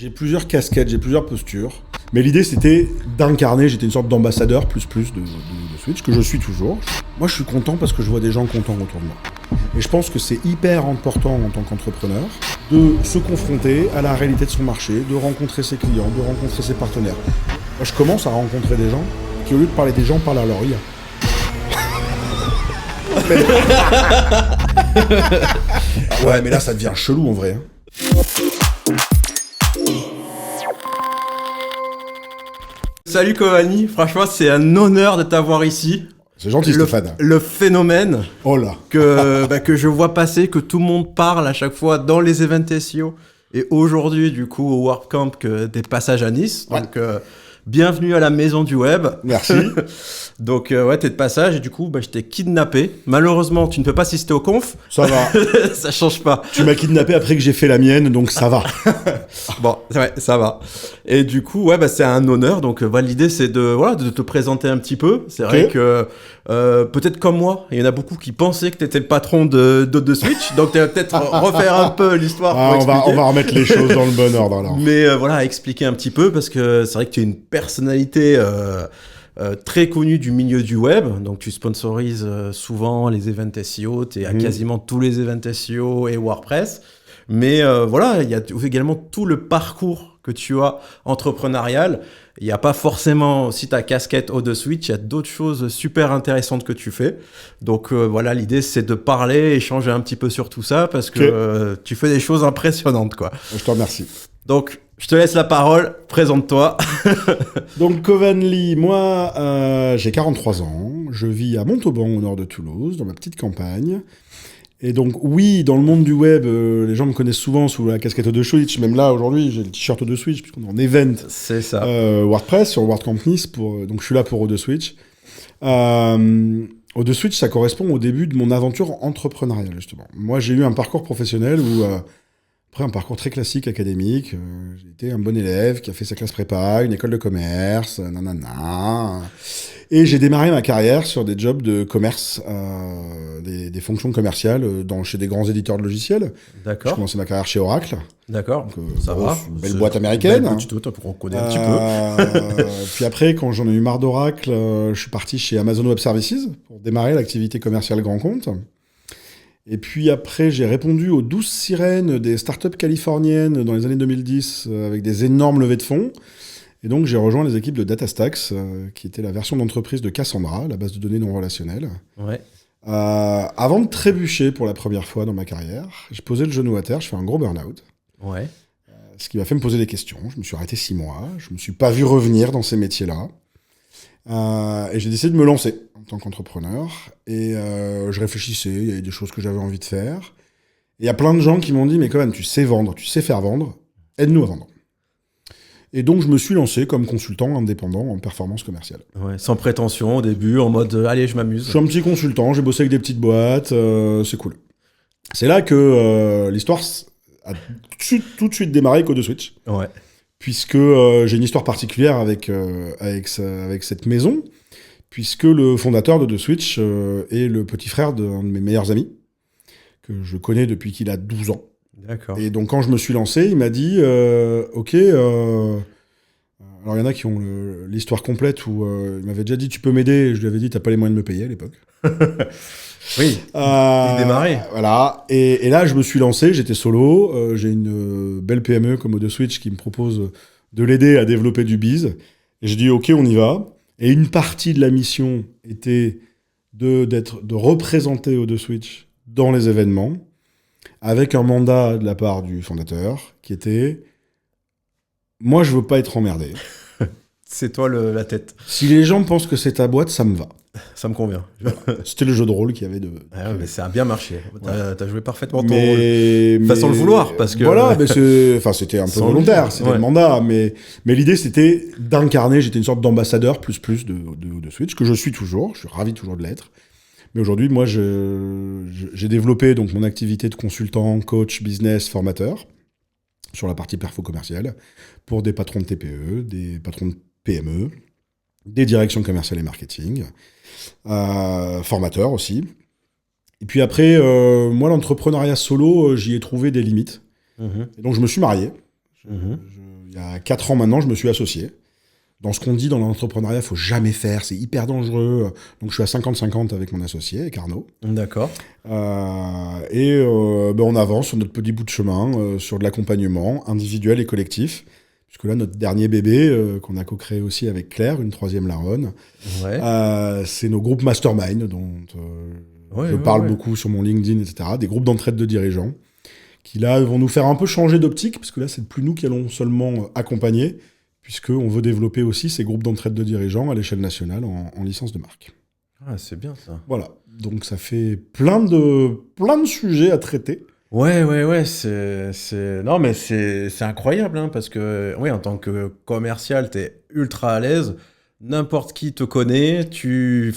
J'ai plusieurs casquettes, j'ai plusieurs postures. Mais l'idée, c'était d'incarner, j'étais une sorte d'ambassadeur plus de Switch, que je suis toujours. Moi, je suis content parce que je vois des gens contents autour de moi. Et je pense que c'est hyper important en tant qu'entrepreneur de se confronter à la réalité de son marché, de rencontrer ses clients, de rencontrer ses partenaires. Moi, je commence à rencontrer des gens qui, au lieu de parler des gens, parlent à leur IA. Ouais, mais là, ça devient chelou en vrai. Salut Cavani, franchement c'est un honneur de t'avoir ici. C'est gentil Stéphane. Le phénomène Oh là. que je vois passer, que tout le monde parle à chaque fois dans les événements SEO. Et aujourd'hui du coup au WordCamp que des passages à Nice. Ouais. Donc bienvenue à la maison du web. Merci. Donc ouais, t'es de passage et du coup je t'ai kidnappé. Malheureusement tu ne peux pas assister au conf. Ça va. Ça change pas. Tu m'as kidnappé après que j'ai fait la mienne, donc ça va. Bon, ouais, ça va. Et du coup, ouais, c'est un honneur. Donc, l'idée, c'est de te présenter un petit peu. C'est vrai que peut-être comme moi, il y en a beaucoup qui pensaient que tu étais le patron de Switch. Donc, tu vas peut-être refaire un peu l'histoire. On va remettre les choses dans le bon ordre alors. Mais expliquer un petit peu parce que c'est vrai que tu es une personnalité très connue du milieu du web. Donc, tu sponsorises souvent les events SEO. Tu es à quasiment tous les events SEO et WordPress. Mais il y a également tout le parcours que tu as entrepreneurial. Il n'y a pas forcément, si ta casquette de Switch, il y a d'autres choses super intéressantes que tu fais. Donc l'idée c'est de parler, échanger un petit peu sur tout ça parce que tu fais des choses impressionnantes, quoi. Je te remercie. Donc, je te laisse la parole, présente-toi. Donc, Covanly, moi, j'ai 43 ans, je vis à Montauban, au nord de Toulouse, dans ma petite campagne. Et donc, oui, dans le monde du web, les gens me connaissent souvent sous la casquette de Switch. Même là, aujourd'hui, j'ai le t-shirt de Switch, puisqu'on est en event. C'est ça. WordPress, sur WordCamp Nice, donc je suis là pour O2Switch. O2Switch, ça correspond au début de mon aventure entrepreneuriale, justement. Moi, j'ai eu un parcours professionnel où... Après, un parcours très classique académique. J'ai été un bon élève qui a fait sa classe prépa, une école de commerce, nanana. Et j'ai démarré ma carrière sur des jobs de commerce, des fonctions commerciales chez des grands éditeurs de logiciels. D'accord. J'ai commencé ma carrière chez Oracle. D'accord, Donc, ça va. Une belle boîte américaine. Belle boîte, pour qu'on connaisse un petit peu. Puis après, quand j'en ai eu marre d'Oracle, je suis parti chez Amazon Web Services pour démarrer l'activité commerciale grand compte. Et puis après, j'ai répondu aux 12 sirènes des startups californiennes dans les années 2010 avec des énormes levées de fonds. Et donc, j'ai rejoint les équipes de DataStax, qui était la version d'entreprise de Cassandra, la base de données non relationnelle. Ouais. Avant de trébucher pour la première fois dans ma carrière, j'ai posé le genou à terre, je fais un gros burn-out. Ouais. Ce qui m'a fait me poser des questions. Je me suis arrêté 6 mois, je me suis pas vu revenir dans ces métiers-là. Et j'ai décidé de me lancer en tant qu'entrepreneur. Et je réfléchissais, il y avait des choses que j'avais envie de faire. Et il y a plein de gens qui m'ont dit, mais quand même, tu sais vendre, tu sais faire vendre, aide-nous à vendre. Et donc, je me suis lancé comme consultant indépendant en performance commerciale. Ouais, sans prétention au début, en mode allez, je m'amuse. Je suis un petit consultant, j'ai bossé avec des petites boîtes, c'est cool. C'est là que l'histoire a tout de suite démarré avec O2Switch. Ouais. Puisque j'ai une histoire particulière avec cette maison, puisque le fondateur de O2Switch est le petit frère d'un de mes meilleurs amis, que je connais depuis qu'il a 12 ans. D'accord. Et donc, quand je me suis lancé, il m'a dit OK. Alors, il y en a qui ont l'histoire complète où il m'avait déjà dit tu peux m'aider. Et je lui avais dit t'as pas les moyens de me payer à l'époque. Oui. Il démarrait. Voilà. Et là, je me suis lancé. J'étais solo. J'ai une belle PME comme O2Switch qui me propose de l'aider à développer du biz. Et j'ai dit OK, on y va. Et une partie de la mission était de représenter O2Switch dans les événements, avec un mandat de la part du fondateur qui était « Moi, je veux pas être emmerdé. C'est toi la tête. Si les gens pensent que c'est ta boîte, ça me va. » Ça me convient. C'était le jeu de rôle qu'il y avait de... Ah, mais ça a bien marché. T'as joué parfaitement ton mais, rôle. Sans le vouloir, parce que... Voilà, mais c'était un peu volontaire, c'était le mandat. Mais l'idée, c'était d'incarner, j'étais une sorte d'ambassadeur plus de Switch, que je suis toujours, je suis ravi toujours de l'être. Mais aujourd'hui, moi, j'ai développé donc mon activité de consultant, coach, business, formateur sur la partie perfo commerciale pour des patrons de TPE, des patrons de PME, des directions commerciales et marketing, formateur aussi. Et puis après, moi, l'entrepreneuriat solo, j'y ai trouvé des limites. Et donc, je me suis marié. Il y a 4 ans maintenant, je me suis associé. Dans ce qu'on dit dans l'entrepreneuriat, il faut jamais faire, c'est hyper dangereux. Donc je suis à 50-50 avec mon associé, avec Arnaud. D'accord. On avance sur notre petit bout de chemin, sur de l'accompagnement individuel et collectif. Puisque là, notre dernier bébé, qu'on a co-créé aussi avec Claire, une 3e Laronne, c'est nos groupes mastermind, dont je parle beaucoup sur mon LinkedIn, etc. Des groupes d'entraide de dirigeants, qui là vont nous faire un peu changer d'optique, parce que là, c'est plus nous qui allons seulement accompagner, puisqu'on veut développer aussi ces groupes d'entraide de dirigeants à l'échelle nationale en licence de marque. Ah, c'est bien ça. Voilà, donc ça fait plein de sujets à traiter. Ouais, non, mais c'est incroyable, hein, parce que, oui, en tant que commercial, t'es ultra à l'aise, n'importe qui te connaît, tu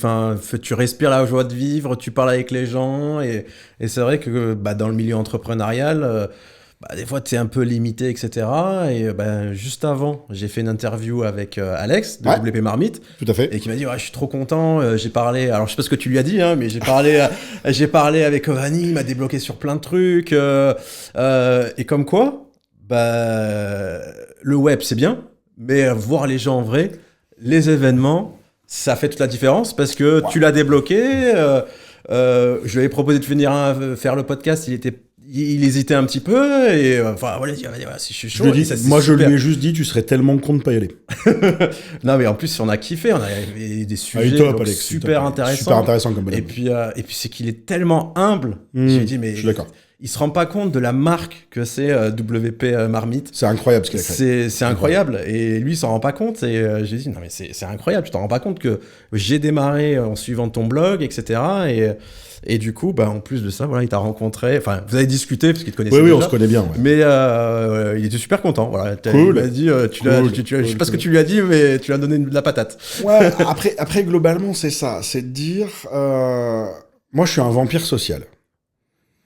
respires la joie de vivre, tu parles avec les gens, et c'est vrai que dans le milieu entrepreneurial, des fois, tu es un peu limité, etc. Et juste avant, j'ai fait une interview avec Alex de WP Marmite. Tout à fait. Et qui m'a dit, je suis trop content. J'ai parlé, alors je sais pas ce que tu lui as dit, hein, mais j'ai parlé avec Vanny, il m'a débloqué sur plein de trucs. Et comme quoi, le web, c'est bien, mais voir les gens en vrai, les événements, ça fait toute la différence parce que tu l'as débloqué. Je lui avais proposé de venir faire le podcast, il hésitait un petit peu et si je suis chaud. Je lui ai juste dit, tu serais tellement con de pas y aller. Non, mais en plus, on a kiffé, on avait des sujets Alex, super intéressants. Super intéressant comme bonhomme. Et puis c'est qu'il est tellement humble. Je lui ai dit, mais je suis d'accord. Il se rend pas compte de la marque que c'est WP Marmite. C'est incroyable ce qu'il a créé. C'est incroyable. Et lui, il s'en rend pas compte. Et j'ai dit, non, mais c'est incroyable. Tu t'en rends pas compte que j'ai démarré en suivant ton blog, etc. Et du coup, en plus de ça, voilà, il t'a rencontré. Enfin, vous avez discuté parce qu'il te connaissait déjà. Oui, on se connaît bien. Ouais. Mais il était super content. Voilà. Cool. Il m'a dit, je sais pas ce que tu lui as dit, mais tu lui as donné de la patate. Ouais. Après, globalement, c'est ça. C'est de dire, moi, je suis un vampire social.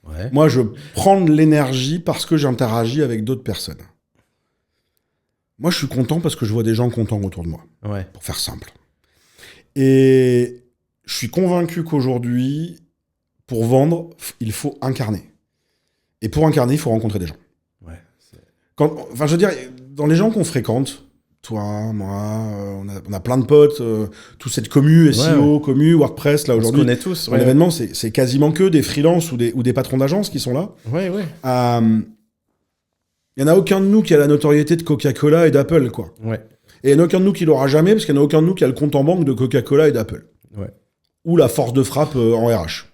Ouais. Moi, je prends de l'énergie parce que j'interagis avec d'autres personnes. Moi, je suis content parce que je vois des gens contents autour de moi. Ouais. Pour faire simple. Et je suis convaincu qu'aujourd'hui, pour vendre, il faut incarner. Et pour incarner, il faut rencontrer des gens. Ouais. Je veux dire, dans les gens qu'on fréquente, toi, moi, on a plein de potes, toute cette commu, SEO, commu, WordPress, là, aujourd'hui. On se connaît tous. Ouais. L'événement, c'est quasiment que des freelances ou des patrons d'agence qui sont là. Ouais. Il n'y en a aucun de nous qui a la notoriété de Coca-Cola et d'Apple, quoi. Ouais. Et il n'y en a aucun de nous qui l'aura jamais, parce qu'il n'y en a aucun de nous qui a le compte en banque de Coca-Cola et d'Apple. Ouais. Ou la force de frappe en RH.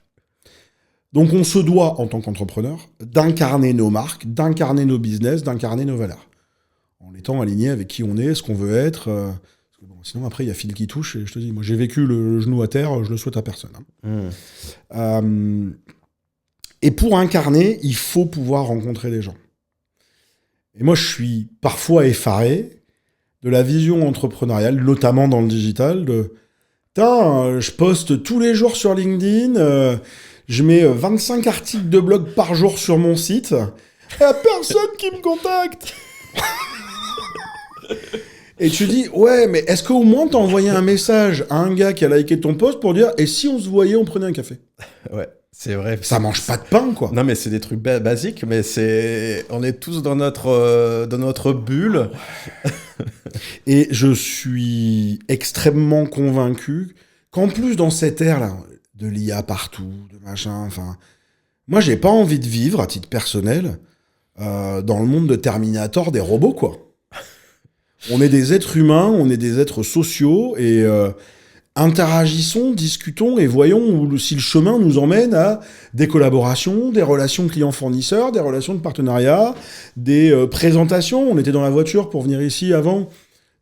Donc on se doit, en tant qu'entrepreneur, d'incarner nos marques, d'incarner nos business, d'incarner nos valeurs. En étant aligné avec qui on est, ce qu'on veut être. Parce que sinon, après, il y a fil qui touche. Et je te dis, moi, j'ai vécu le genou à terre, je le souhaite à personne. Et pour incarner, il faut pouvoir rencontrer des gens. Et moi, je suis parfois effaré de la vision entrepreneuriale, notamment dans le digital, je poste tous les jours sur LinkedIn, je mets 25 articles de blog par jour sur mon site, il n'y a personne qui me contacte. Et tu dis, ouais, mais est-ce qu'au moins t'as envoyé un message à un gars qui a liké ton post pour dire, et si on se voyait, on prenait un café? Ouais, c'est vrai. Ça mange pas de pain, quoi. Non, mais c'est des trucs basiques, mais on est tous dans notre bulle. Et je suis extrêmement convaincu qu'en plus, dans cette ère-là, de l'IA partout, de machin, moi, j'ai pas envie de vivre, à titre personnel, dans le monde de Terminator des robots, quoi. On est des êtres humains, on est des êtres sociaux, et interagissons, discutons, et voyons si le chemin nous emmène à des collaborations, des relations clients-fournisseurs, des relations de partenariat, des présentations. On était dans la voiture pour venir ici avant.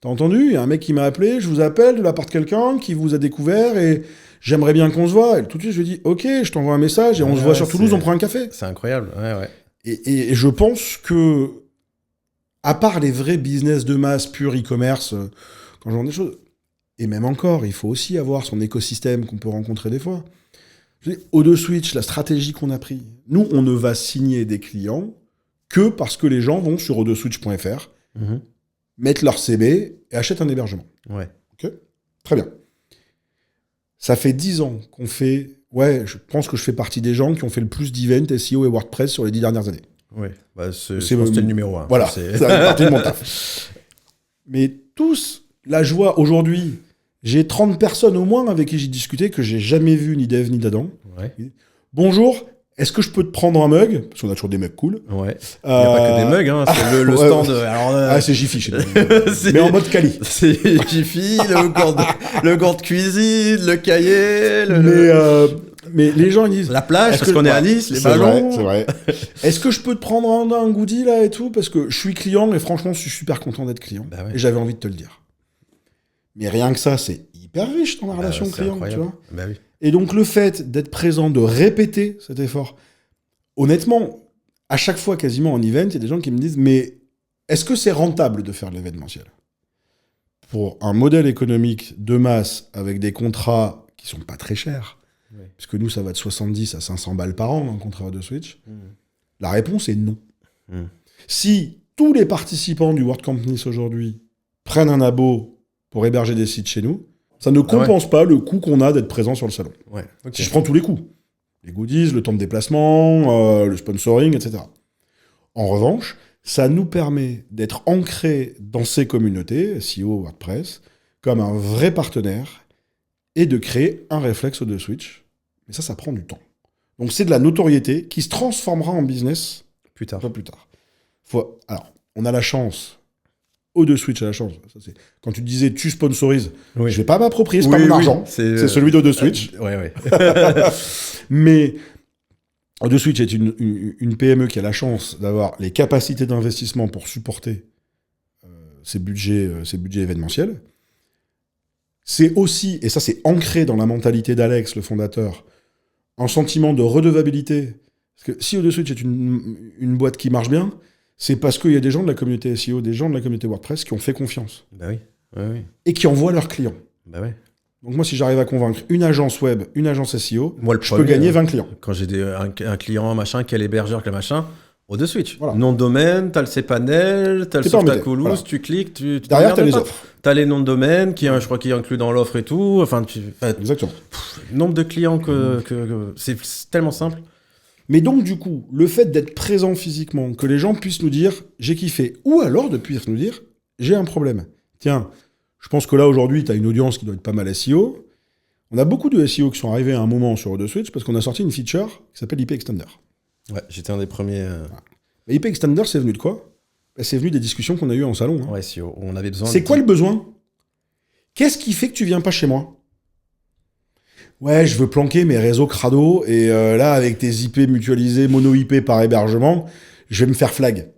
T'as entendu? Il y a un mec qui m'a appelé, je vous appelle de la part de quelqu'un qui vous a découvert, et j'aimerais bien qu'on se voit. Et tout de suite, je lui dis, ok, je t'envoie un message, et on se voit sur Toulouse, on prend un café. C'est incroyable, ouais. Et je pense que, à part les vrais business de masse, pur e-commerce, quand je vends des choses, et même encore, il faut aussi avoir son écosystème qu'on peut rencontrer des fois. O2Switch, la stratégie qu'on a prise, nous, on ne va signer des clients que parce que les gens vont sur o2switch.fr, mettent leur CB et achètent un hébergement. Ouais. Ok ? Très bien. Ça fait 10 ans qu'on fait... Ouais, je pense que je fais partie des gens qui ont fait le plus d'events SEO et WordPress sur les 10 dernières années. Oui, je pense que c'était le numéro 1. Voilà, ça fait partie de mon taf. Mais tous, là je vois aujourd'hui, j'ai 30 personnes au moins avec qui j'ai discuté que j'ai jamais vu ni d'Ève ni d'Adam. Ouais. Bonjour, est-ce que je peux te prendre un mug? Parce qu'on a toujours des mugs cool. Ouais. Il n'y a pas que des mugs, hein. C'est le stand. Alors, c'est Jiffy chez nous. Mais en mode quali. C'est Jiffy, le gant de cuisine, le cahier. Mais les gens ils disent. La plage, parce qu'on est à Nice, les ballons. C'est vrai. Est-ce que je peux te prendre un goodie là et tout? Parce que je suis client et franchement, je suis super content d'être client. Bah ouais. Et j'avais envie de te le dire. Mais rien que ça, c'est hyper riche dans la relation client, incroyable. Tu vois. Bah oui. Et donc le fait d'être présent, de répéter cet effort, honnêtement, à chaque fois quasiment en event, il y a des gens qui me disent mais est-ce que c'est rentable de faire de l'événementiel? Pour un modèle économique de masse avec des contrats qui sont pas très chers, puisque nous ça va de 70 à 500 balles par an un contrat de Switch, la réponse est non. Si tous les participants du World Camp Nice aujourd'hui prennent un abo pour héberger des sites chez nous, ça ne compense pas le coût qu'on a d'être présent sur le salon. Ouais, okay. Si je prends tous les coûts, les goodies, le temps de déplacement, le sponsoring, etc. En revanche, ça nous permet d'être ancrés dans ces communautés, SEO, WordPress, comme un vrai partenaire et de créer un réflexe de Switch. Mais ça prend du temps. Donc c'est de la notoriété qui se transformera en business plus tard. Un peu plus tard. Alors, on a la chance... O2 Switch a la chance. Ça, quand tu disais tu sponsorises, je vais pas m'approprier, c'est pas mon argent. C'est celui d'O2 Switch. Mais O2 Switch est une PME qui a la chance d'avoir les capacités d'investissement pour supporter ses budgets événementiels. C'est aussi, et ça c'est ancré dans la mentalité d'Alex, le fondateur, un sentiment de redevabilité. Parce que si O2 Switch est une boîte qui marche bien, c'est parce qu'il y a des gens de la communauté SEO, des gens de la communauté WordPress qui ont fait confiance. Bah oui. Oui. Et qui envoient leurs clients. Bah oui. Donc moi, si j'arrive à convaincre une agence web, une agence SEO, je peux gagner gagner 20 clients. Quand j'ai un client, machin, quel hébergeur, quel machin, O2 Switch. Voilà. Nom de domaine, t'as le cPanel, t'as le Softacoulouse, voilà. Tu cliques, derrière, t'as les offres. T'as les noms de domaine, je crois qu'il est inclus dans l'offre et tout. Enfin, exactement. Nombre de clients que c'est tellement simple. Mais donc, du coup, le fait d'être présent physiquement, que les gens puissent nous dire « j'ai kiffé », ou alors de puissent nous dire « j'ai un problème ». Tiens, je pense que là, aujourd'hui, tu as une audience qui doit être pas mal SEO. On a beaucoup de SEO qui sont arrivés à un moment sur O2 Switch parce qu'on a sorti une feature qui s'appelle IP Extender. Ouais, j'étais un des premiers... Mais IP Extender, c'est venu de quoi? C'est venu des discussions qu'on a eues en salon. Hein. Ouais, SEO. On avait besoin... C'est quoi le besoin? Qu'est-ce qui fait que tu viens pas chez moi? Ouais, je veux planquer mes réseaux crado, et là, avec tes IP mutualisés, mono IP par hébergement, je vais me faire flag.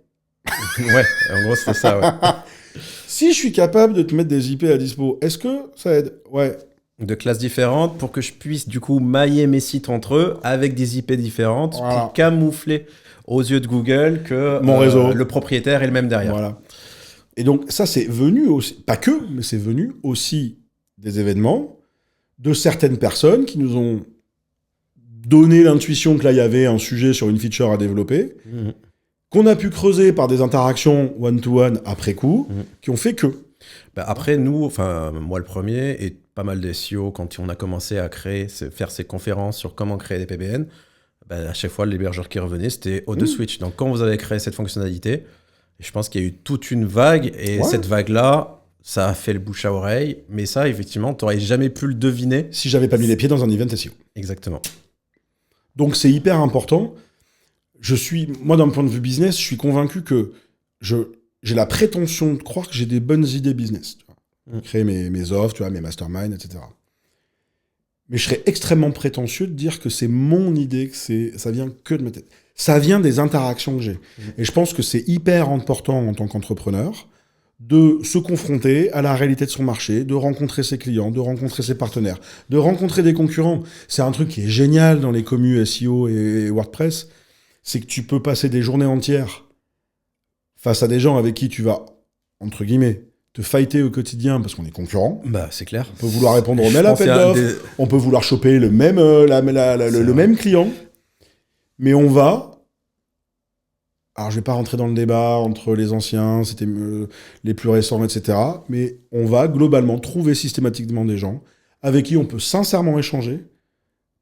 Ouais, en gros, c'était ça, ouais. Si je suis capable de te mettre des IP à dispo, est-ce que ça aide? Ouais. De classes différentes, pour que je puisse, du coup, mailler mes sites entre eux, avec des IP différentes, voilà. Pour camoufler aux yeux de Google que mon réseau, le propriétaire est le même derrière. Voilà. Et donc, ça, c'est venu aussi, pas que, mais c'est venu aussi des événements de certaines personnes qui nous ont donné l'intuition que là, il y avait un sujet sur une feature à développer, qu'on a pu creuser par des interactions one-to-one après coup, qui ont fait que. Bah après, nous, enfin, moi le premier, et pas mal des SEO, quand on a commencé à faire ces conférences sur comment créer des PBN, bah, à chaque fois, l'hébergeur qui revenait, c'était O2 Switch. Donc, quand vous avez créé cette fonctionnalité, je pense qu'il y a eu toute une vague, et cette vague-là, ça a fait le bouche à oreille, mais ça, effectivement, tu n'aurais jamais pu le deviner. Si j'avais pas mis les pieds dans un event SEO. Exactement. Donc, c'est hyper important. Moi, d'un point de vue business, je suis convaincu que j'ai la prétention de croire que j'ai des bonnes idées business. Tu vois. Créer mes offres, tu vois, mes masterminds, etc. Mais je serais extrêmement prétentieux de dire que c'est mon idée, que ça vient que de ma tête. Ça vient des interactions que j'ai. Et je pense que c'est hyper important en tant qu'entrepreneur de se confronter à la réalité de son marché, de rencontrer ses clients, de rencontrer ses partenaires, de rencontrer des concurrents. C'est un truc qui est génial dans les commus SEO et WordPress, c'est que tu peux passer des journées entières face à des gens avec qui tu vas, entre guillemets, te fighter au quotidien parce qu'on est concurrents. Bah, c'est clair. On peut vouloir répondre au même appel d'offres, on peut vouloir choper le même, le même client, mais on va... Alors, je vais pas rentrer dans le débat entre les anciens, c'était les plus récents, etc. Mais on va globalement trouver systématiquement des gens avec qui on peut sincèrement échanger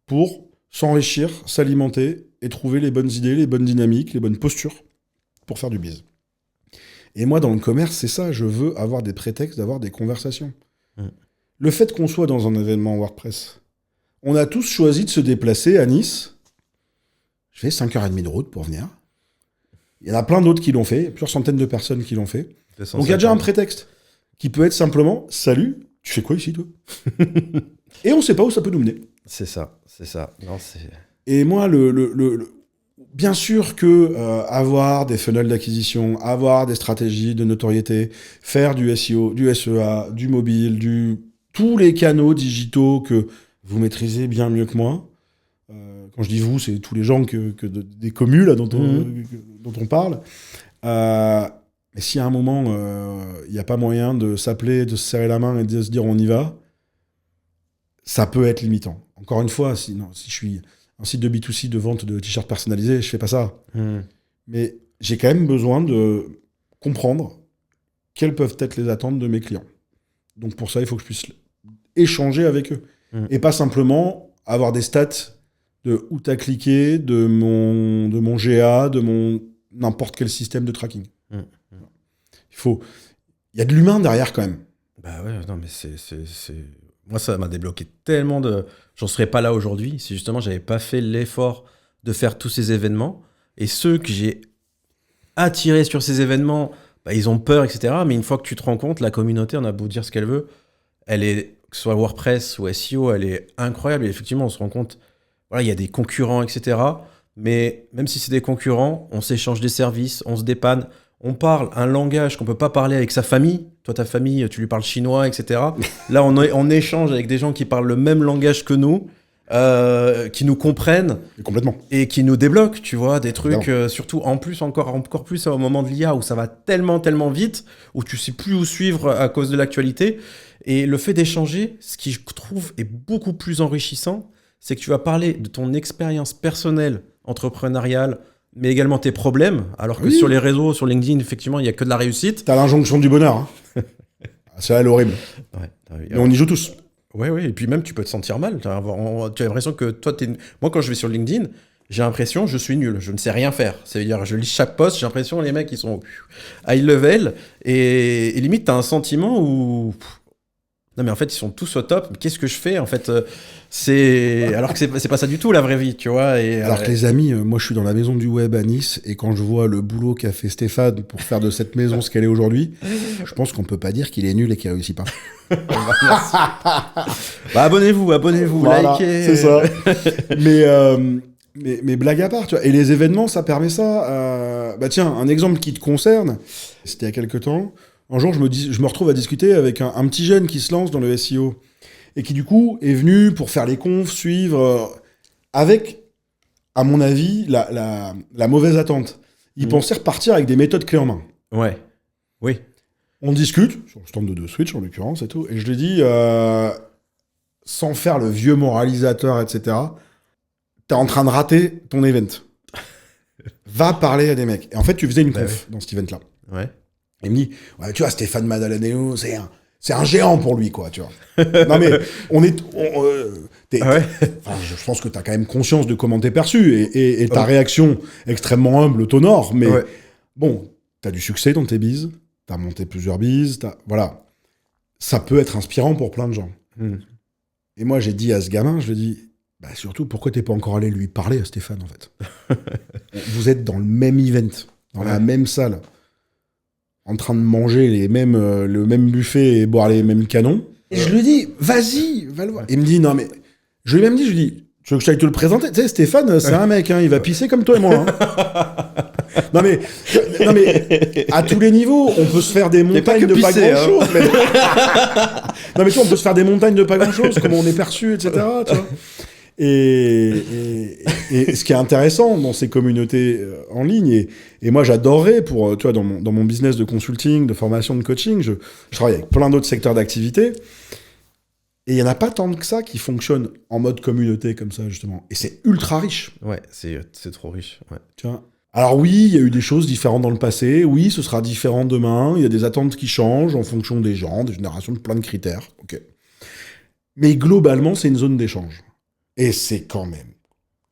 pour s'enrichir, s'alimenter et trouver les bonnes idées, les bonnes dynamiques, les bonnes postures pour faire du biz. Et moi, dans le commerce, c'est ça. Je veux avoir des prétextes, d'avoir des conversations. Le fait qu'on soit dans un événement WordPress, on a tous choisi de se déplacer à Nice. Je fais 5h30 de route pour venir. Il y en a plein d'autres qui l'ont fait, plusieurs centaines de personnes qui l'ont fait. Donc il y a déjà un prétexte qui peut être simplement « Salut, tu fais quoi ici, toi ?» Et on ne sait pas où ça peut nous mener. C'est ça. Non, et moi, bien sûr que avoir des funnels d'acquisition, avoir des stratégies de notoriété, faire du SEO, du SEA, du mobile, tous les canaux digitaux que vous maîtrisez bien mieux que moi. Quand je dis vous, c'est tous les gens des communes là, dont on parle. Mais si à un moment, il n'y a pas moyen de s'appeler, de se serrer la main et de se dire on y va, ça peut être limitant. Encore une fois, si je suis un site de B2C de vente de t-shirts personnalisés, je fais pas ça. Mais j'ai quand même besoin de comprendre quelles peuvent être les attentes de mes clients. Donc pour ça, il faut que je puisse échanger avec eux. Et pas simplement avoir des stats de où tu as cliqué, de mon GA, de mon n'importe quel système de tracking. Il y a de l'humain derrière quand même. Bah ouais, non mais c'est... Moi, ça m'a débloqué tellement de... J'en serais pas là aujourd'hui si justement j'avais pas fait l'effort de faire tous ces événements. Et ceux que j'ai attirés sur ces événements, bah, ils ont peur, etc. Mais une fois que tu te rends compte, la communauté, on a beau dire ce qu'elle veut, elle est, que ce soit WordPress ou SEO, elle est incroyable. Et effectivement, on se rend compte, voilà, il y a des concurrents, etc. Mais même si c'est des concurrents, on s'échange des services, on se dépanne. On parle un langage qu'on peut pas parler avec sa famille. Toi, ta famille, tu lui parles chinois, etc. Là, on échange avec des gens qui parlent le même langage que nous, qui nous comprennent. Et complètement. Et qui nous débloquent, tu vois, des trucs, surtout en plus, encore plus au moment de l'IA, où ça va tellement vite, où tu sais plus où suivre à cause de l'actualité. Et le fait d'échanger, ce qui, je trouve, est beaucoup plus enrichissant, c'est que tu vas parler de ton expérience personnelle, entrepreneuriale, mais également tes problèmes, alors que sur les réseaux, sur LinkedIn, effectivement, il n'y a que de la réussite. T'as l'injonction du bonheur. Hein. C'est elle horrible. Mais on y joue tous. Oui, et puis même, tu peux te sentir mal. Tu as l'impression que toi, moi, quand je vais sur LinkedIn, j'ai l'impression que je suis nul, je ne sais rien faire. C'est-à-dire, je lis chaque post, j'ai l'impression que les mecs, ils sont high level, et limite, tu as un sentiment où... Non mais en fait ils sont tous au top, mais qu'est-ce que je fais en fait alors que c'est pas ça du tout la vraie vie, tu vois. Alors que les amis, moi je suis dans la maison du web à Nice, et quand je vois le boulot qu'a fait Stéphane pour faire de cette maison ce qu'elle est aujourd'hui, je pense qu'on peut pas dire qu'il est nul et qu'il réussit pas. Bah abonnez-vous, voilà, likez. C'est ça. mais blague à part, tu vois. Et les événements, ça permet ça. Bah tiens, un exemple qui te concerne, c'était il y a quelques temps. Un jour, je me retrouve à discuter avec un petit jeune qui se lance dans le SEO et qui, du coup, est venu pour faire les confs, suivre, avec, à mon avis, la mauvaise attente. Il pensait repartir avec des méthodes clés en main. Ouais. Oui. On discute, sur le stand de Switch, en l'occurrence, et tout, et je lui dis, sans faire le vieux moralisateur, etc., t'es en train de rater ton event. Va parler à des mecs. Et en fait, tu faisais une conf dans cet event-là. Ouais. Il me dit, ouais, tu vois, Stéphane Madalaneo, c'est un géant pour lui, quoi, tu vois. Non, mais je pense que tu as quand même conscience de comment t'es perçu, et ta réaction extrêmement humble t'honore, mais bon, tu as du succès dans tes bises, tu as monté plusieurs bises, voilà. Ça peut être inspirant pour plein de gens. Et moi, j'ai dit à ce gamin, je lui ai dit, bah, surtout, pourquoi t'es pas encore allé lui parler à Stéphane, en fait. Vous êtes dans le même event, dans la même salle, en train de manger le même buffet et boire les mêmes canons. Et je lui dis, vas-y, va le voir. Il me dit, non mais... Je lui ai même dit, tu veux que je t'aille te le présenter? Tu sais, Stéphane, c'est un mec, hein, il va pisser comme toi et moi. Hein. non mais, à tous les niveaux, on peut se faire des montagnes de pas grand-chose. Mais... non mais tu vois, on peut se faire des montagnes de pas grand-chose, comment on est perçu, etc. Tu vois. Et ce qui est intéressant dans ces communautés en ligne, et moi j'adorerais pour, tu vois, dans mon business de consulting, de formation, de coaching, je travaille avec plein d'autres secteurs d'activité, et il n'y en a pas tant que ça qui fonctionnent en mode communauté comme ça, justement. Et c'est ultra riche. Ouais, c'est trop riche. Ouais. Tu vois. Alors oui, il y a eu des choses différentes dans le passé, oui, ce sera différent demain, il y a des attentes qui changent en fonction des gens, des générations, de plein de critères. Ok. Mais globalement, c'est une zone d'échange. Et c'est quand même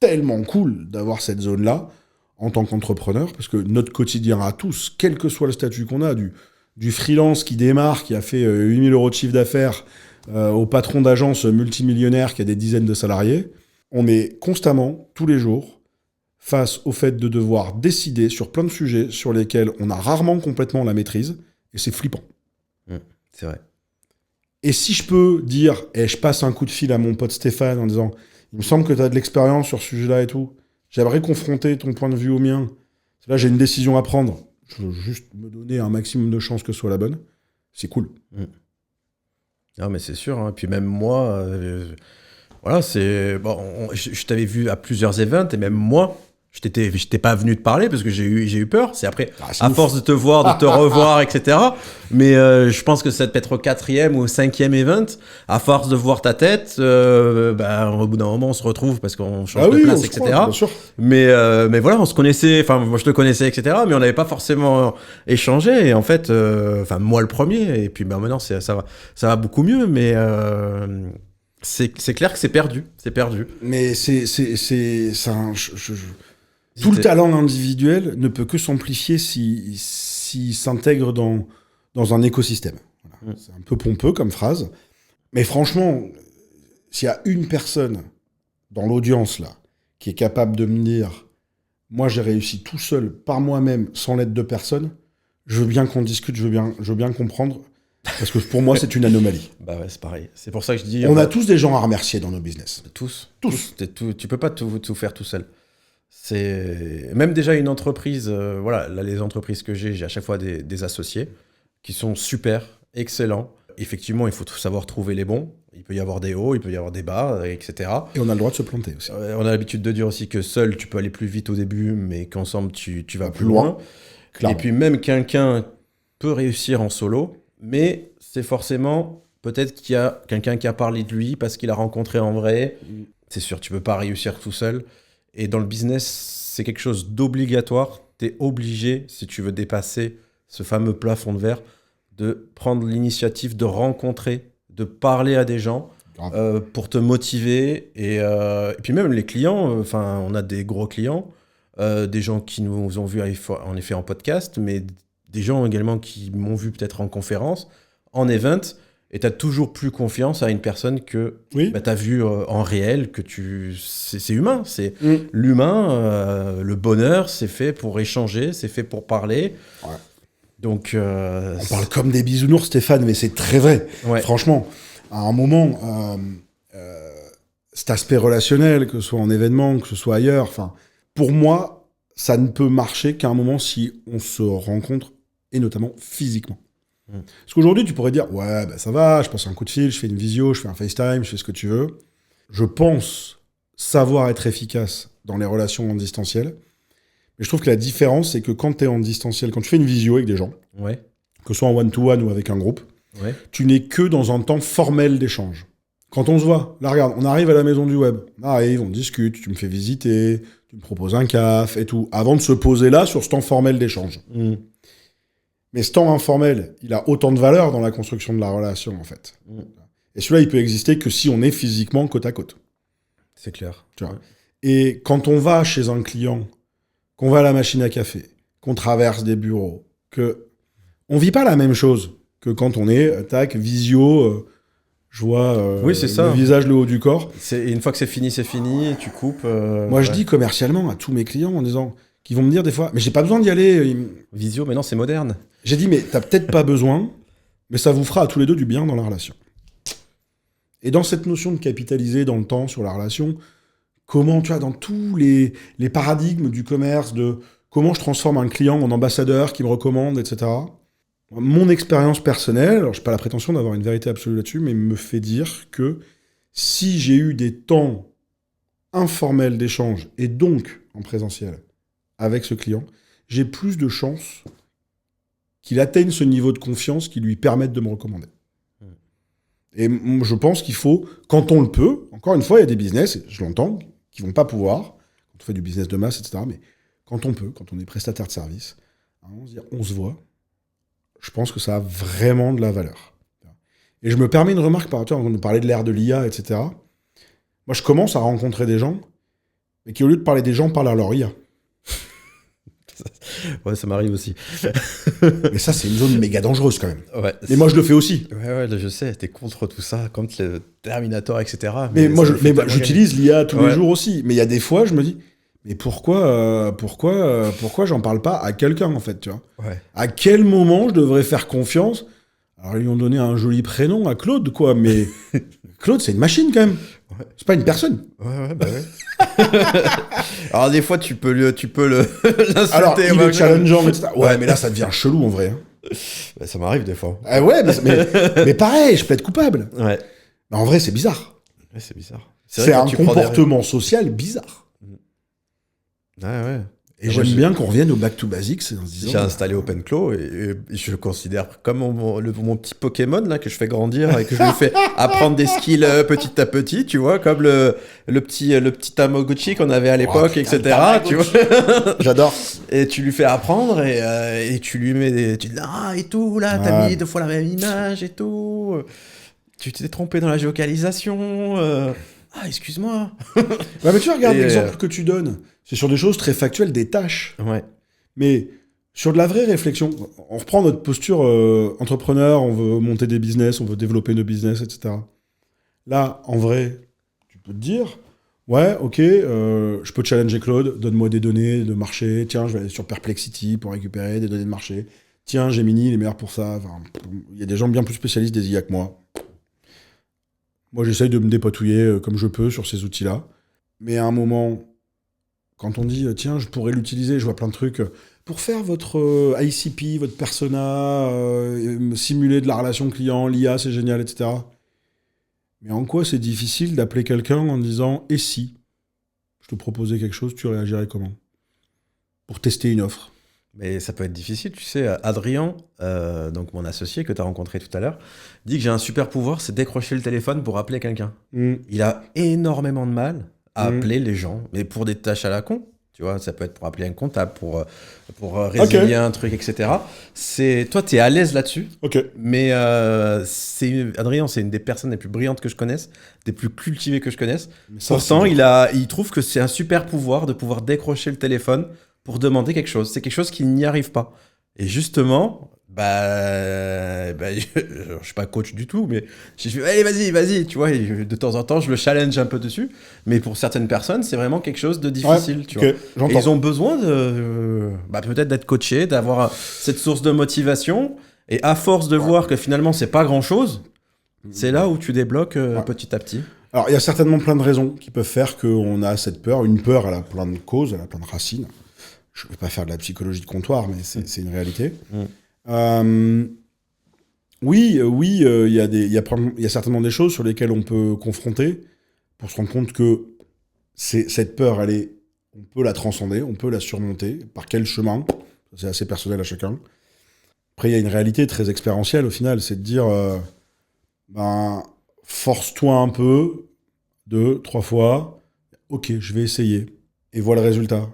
tellement cool d'avoir cette zone-là en tant qu'entrepreneur, parce que notre quotidien à tous, quel que soit le statut qu'on a, du freelance qui démarre, qui a fait 8 000 € de chiffre d'affaires, au patron d'agence multimillionnaire qui a des dizaines de salariés, on est constamment, tous les jours, face au fait de devoir décider sur plein de sujets sur lesquels on a rarement complètement la maîtrise, et c'est flippant. C'est vrai. Et si je peux dire, je passe un coup de fil à mon pote Stéphane en disant, il me semble que tu as de l'expérience sur ce sujet-là et tout, j'aimerais confronter ton point de vue au mien, là j'ai une décision à prendre, je veux juste me donner un maximum de chances que ce soit la bonne, c'est cool. Non, mais c'est sûr, hein. Puis même moi, voilà, c'est... Bon, je t'avais vu à plusieurs events, et même moi, je t'étais pas venu te parler parce que j'ai eu peur. C'est après, à force de te voir, de te revoir, etc. Mais je pense que c'est peut-être au 4e ou au 5e event. À force de voir ta tête, au bout d'un moment, on se retrouve parce qu'on change de place, etc. Croit, bien sûr. Mais voilà, on se connaissait. Enfin, moi, je te connaissais, etc. Mais on n'avait pas forcément échangé. Et en fait, moi le premier. Et puis maintenant, ça va beaucoup mieux. Mais c'est clair que c'est perdu. C'est perdu. Mais c'est un... Tout le talent individuel ne peut que s'amplifier s'il s'intègre dans un écosystème. Voilà. C'est un peu pompeux comme phrase. Mais franchement, s'il y a une personne dans l'audience là qui est capable de me dire « Moi, j'ai réussi tout seul, par moi-même, sans l'aide de personne », je veux bien qu'on discute, je veux bien comprendre. Parce que pour moi, c'est une anomalie. Bah ouais, c'est pareil. C'est pour ça que je dis... On a tous des gens à remercier dans nos business. Tous. Tu peux pas tout faire tout seul. C'est même déjà une entreprise, voilà, là, les entreprises que j'ai à chaque fois des associés qui sont super, excellents. Effectivement, il faut savoir trouver les bons. Il peut y avoir des hauts, il peut y avoir des bas, etc. Et on a le droit de se planter aussi. On a l'habitude de dire aussi que seul, tu peux aller plus vite au début, mais qu'ensemble, tu vas plus loin. Clairement. Et puis même quelqu'un peut réussir en solo, mais c'est forcément peut-être qu'il y a quelqu'un qui a parlé de lui parce qu'il a rencontré en vrai. C'est sûr, tu peux pas réussir tout seul. Et dans le business, c'est quelque chose d'obligatoire. Tu es obligé, si tu veux dépasser ce fameux plafond de verre, de prendre l'initiative de rencontrer, de parler à des gens pour te motiver. Et puis même les clients, on a des gros clients, des gens qui nous ont vus en effet en podcast, mais des gens également qui m'ont vu peut-être en conférence, en event. Et tu as toujours plus confiance à une personne que tu as vu en réel, que c'est humain. C'est l'humain, le bonheur, c'est fait pour échanger, c'est fait pour parler. Ouais. Donc, on parle comme des bisounours, Stéphane, mais c'est très vrai. Ouais. Franchement, à un moment, cet aspect relationnel, que ce soit en événement, que ce soit ailleurs, pour moi, ça ne peut marcher qu'à un moment si on se rencontre, et notamment physiquement. Parce qu'aujourd'hui, tu pourrais dire, ouais, ça va, je passe un coup de fil, je fais une visio, je fais un FaceTime, je fais ce que tu veux. Je pense savoir être efficace dans les relations en distanciel. Mais je trouve que la différence, c'est que quand tu es en distanciel, quand tu fais une visio avec des gens, que ce soit en one-to-one ou avec un groupe, tu n'es que dans un temps formel d'échange. Quand on se voit, là, regarde, on arrive à la maison du web, on arrive, on discute, tu me fais visiter, tu me proposes un café et tout, avant de se poser là sur ce temps formel d'échange. Mais ce temps informel, il a autant de valeur dans la construction de la relation, en fait. Et celui-là, il peut exister que si on est physiquement côte à côte. C'est clair. Tu vois. Et quand on va chez un client, qu'on va à la machine à café, qu'on traverse des bureaux, on vit pas la même chose que quand on est, visio, je vois le visage, le haut du corps. Une fois que c'est fini, tu coupes. Moi, je dis commercialement à tous mes clients en disant... qui vont me dire des fois, mais j'ai pas besoin d'y aller. Visio, mais non, c'est moderne. J'ai dit, mais t'as peut-être pas besoin, mais ça vous fera à tous les deux du bien dans la relation. Et dans cette notion de capitaliser dans le temps sur la relation, comment, tu vois, dans tous les paradigmes du commerce, de comment je transforme un client en ambassadeur qui me recommande, etc. Mon expérience personnelle, alors j'ai pas la prétention d'avoir une vérité absolue là-dessus, mais me fait dire que si j'ai eu des temps informels d'échange, et donc en présentiel, avec ce client, j'ai plus de chances qu'il atteigne ce niveau de confiance qui lui permette de me recommander. Et je pense qu'il faut, quand on le peut, encore une fois, il y a des business, je l'entends, qui vont pas pouvoir, quand on fait du business de masse, etc., mais quand on peut, quand on est prestataire de service, on se voit, je pense que ça a vraiment de la valeur. Et je me permets une remarque par rapport à on parlait de l'ère de l'IA, etc. Moi, je commence à rencontrer des gens et qui, au lieu de parler des gens, parlent à leur IA. Ouais, ça m'arrive aussi. Mais ça, c'est une zone méga dangereuse quand même. Ouais, Et moi, je le fais aussi. Ouais, je sais, t'es contre tout ça, contre le Terminator, etc. Mais moi, j'utilise l'IA tous les Ouais. jours aussi. Mais il y a des fois, je me dis, mais pourquoi j'en parle pas à quelqu'un, en fait, tu vois? Ouais. À quel moment je devrais faire confiance? Alors, ils lui ont donné un joli prénom à Claude, quoi, mais Claude, c'est une machine quand même. Ouais. C'est pas une personne. Ouais, bah ouais. Alors, des fois, tu peux l'insulter. Alors, il est challengeant, etc. Ouais, Ouais. mais là, ça devient chelou, en vrai. Hein. Bah, ça m'arrive des fois. Ah ouais, mais pareil, je peux être coupable. Ouais. Mais en vrai, c'est bizarre. Ouais, c'est bizarre. C'est vrai que un tu prends des comportement social bizarre. Ouais. Et Moi, j'aime bien qu'on revienne au back to basics en se disant... J'ai installé OpenClaw et je le considère comme mon petit Pokémon là, que je fais grandir et que je lui fais apprendre des skills petit à petit, tu vois, comme le petit Tamagotchi qu'on avait à l'époque, etc. Tu vois. J'adore. Et tu lui fais apprendre et tu lui mets des... Tu dis, ah, et tout, là, t'as mis 2 fois la même image et tout. Tu t'es trompé dans la géolocalisation. Ah, excuse-moi. Ouais, mais tu regardes Et, l'exemple que tu donnes. C'est sur des choses très factuelles, des tâches. Ouais. Mais sur de la vraie réflexion, on reprend notre posture entrepreneur, on veut monter des business, on veut développer nos business, etc. Là, en vrai, tu peux te dire, ouais, ok, je peux challenger Claude, donne-moi des données de marché, tiens, je vais aller sur Perplexity pour récupérer des données de marché, tiens, Gemini, il est meilleur pour ça. Enfin, il y a des gens bien plus spécialistes des IA que moi. Moi, j'essaye de me dépatouiller comme je peux sur ces outils-là. Mais à un moment, quand on dit, tiens, je pourrais l'utiliser, je vois plein de trucs, pour faire votre ICP, votre persona, simuler de la relation client, l'IA, c'est génial, etc. Mais en quoi c'est difficile d'appeler quelqu'un en disant, et si je te proposais quelque chose, tu réagirais comment? Pour tester une offre. Mais ça peut être difficile, tu sais. Adrien, donc mon associé que tu as rencontré tout à l'heure, dit que j'ai un super pouvoir, c'est décrocher le téléphone pour appeler quelqu'un. Il a énormément de mal à appeler les gens, mais pour des tâches à la con. Tu vois, ça peut être pour appeler un comptable, pour résilier un truc, etc. Toi, tu es à l'aise là-dessus. Ok. Mais Adrien, c'est une des personnes les plus brillantes que je connaisse, des plus cultivées que je connaisse. Ça, pourtant, il trouve que c'est un super pouvoir de pouvoir décrocher le téléphone pour demander quelque chose. C'est quelque chose qui n'y arrive pas. Et justement, je suis pas coach du tout, mais je fais, allez, vas-y, tu vois, et de temps en temps, je le challenge un peu dessus. Mais pour certaines personnes, c'est vraiment quelque chose de difficile, tu vois. Et ils ont besoin peut-être d'être coachés, d'avoir cette source de motivation. Et à force de voir que finalement, c'est pas grand-chose, c'est là où tu débloques petit à petit. Alors, il y a certainement plein de raisons qui peuvent faire qu'on a cette peur. Une peur, elle a plein de causes, elle a plein de racines. Je ne vais pas faire de la psychologie de comptoir, mais c'est une réalité. Oui, il y a certainement des choses sur lesquelles on peut confronter pour se rendre compte que cette peur, on peut la transcender, on peut la surmonter. Par quel chemin? C'est assez personnel à chacun. Après, il y a une réalité très expérientielle au final, c'est de dire, force-toi un peu, 2, 3 fois, ok, je vais essayer, et vois le résultat.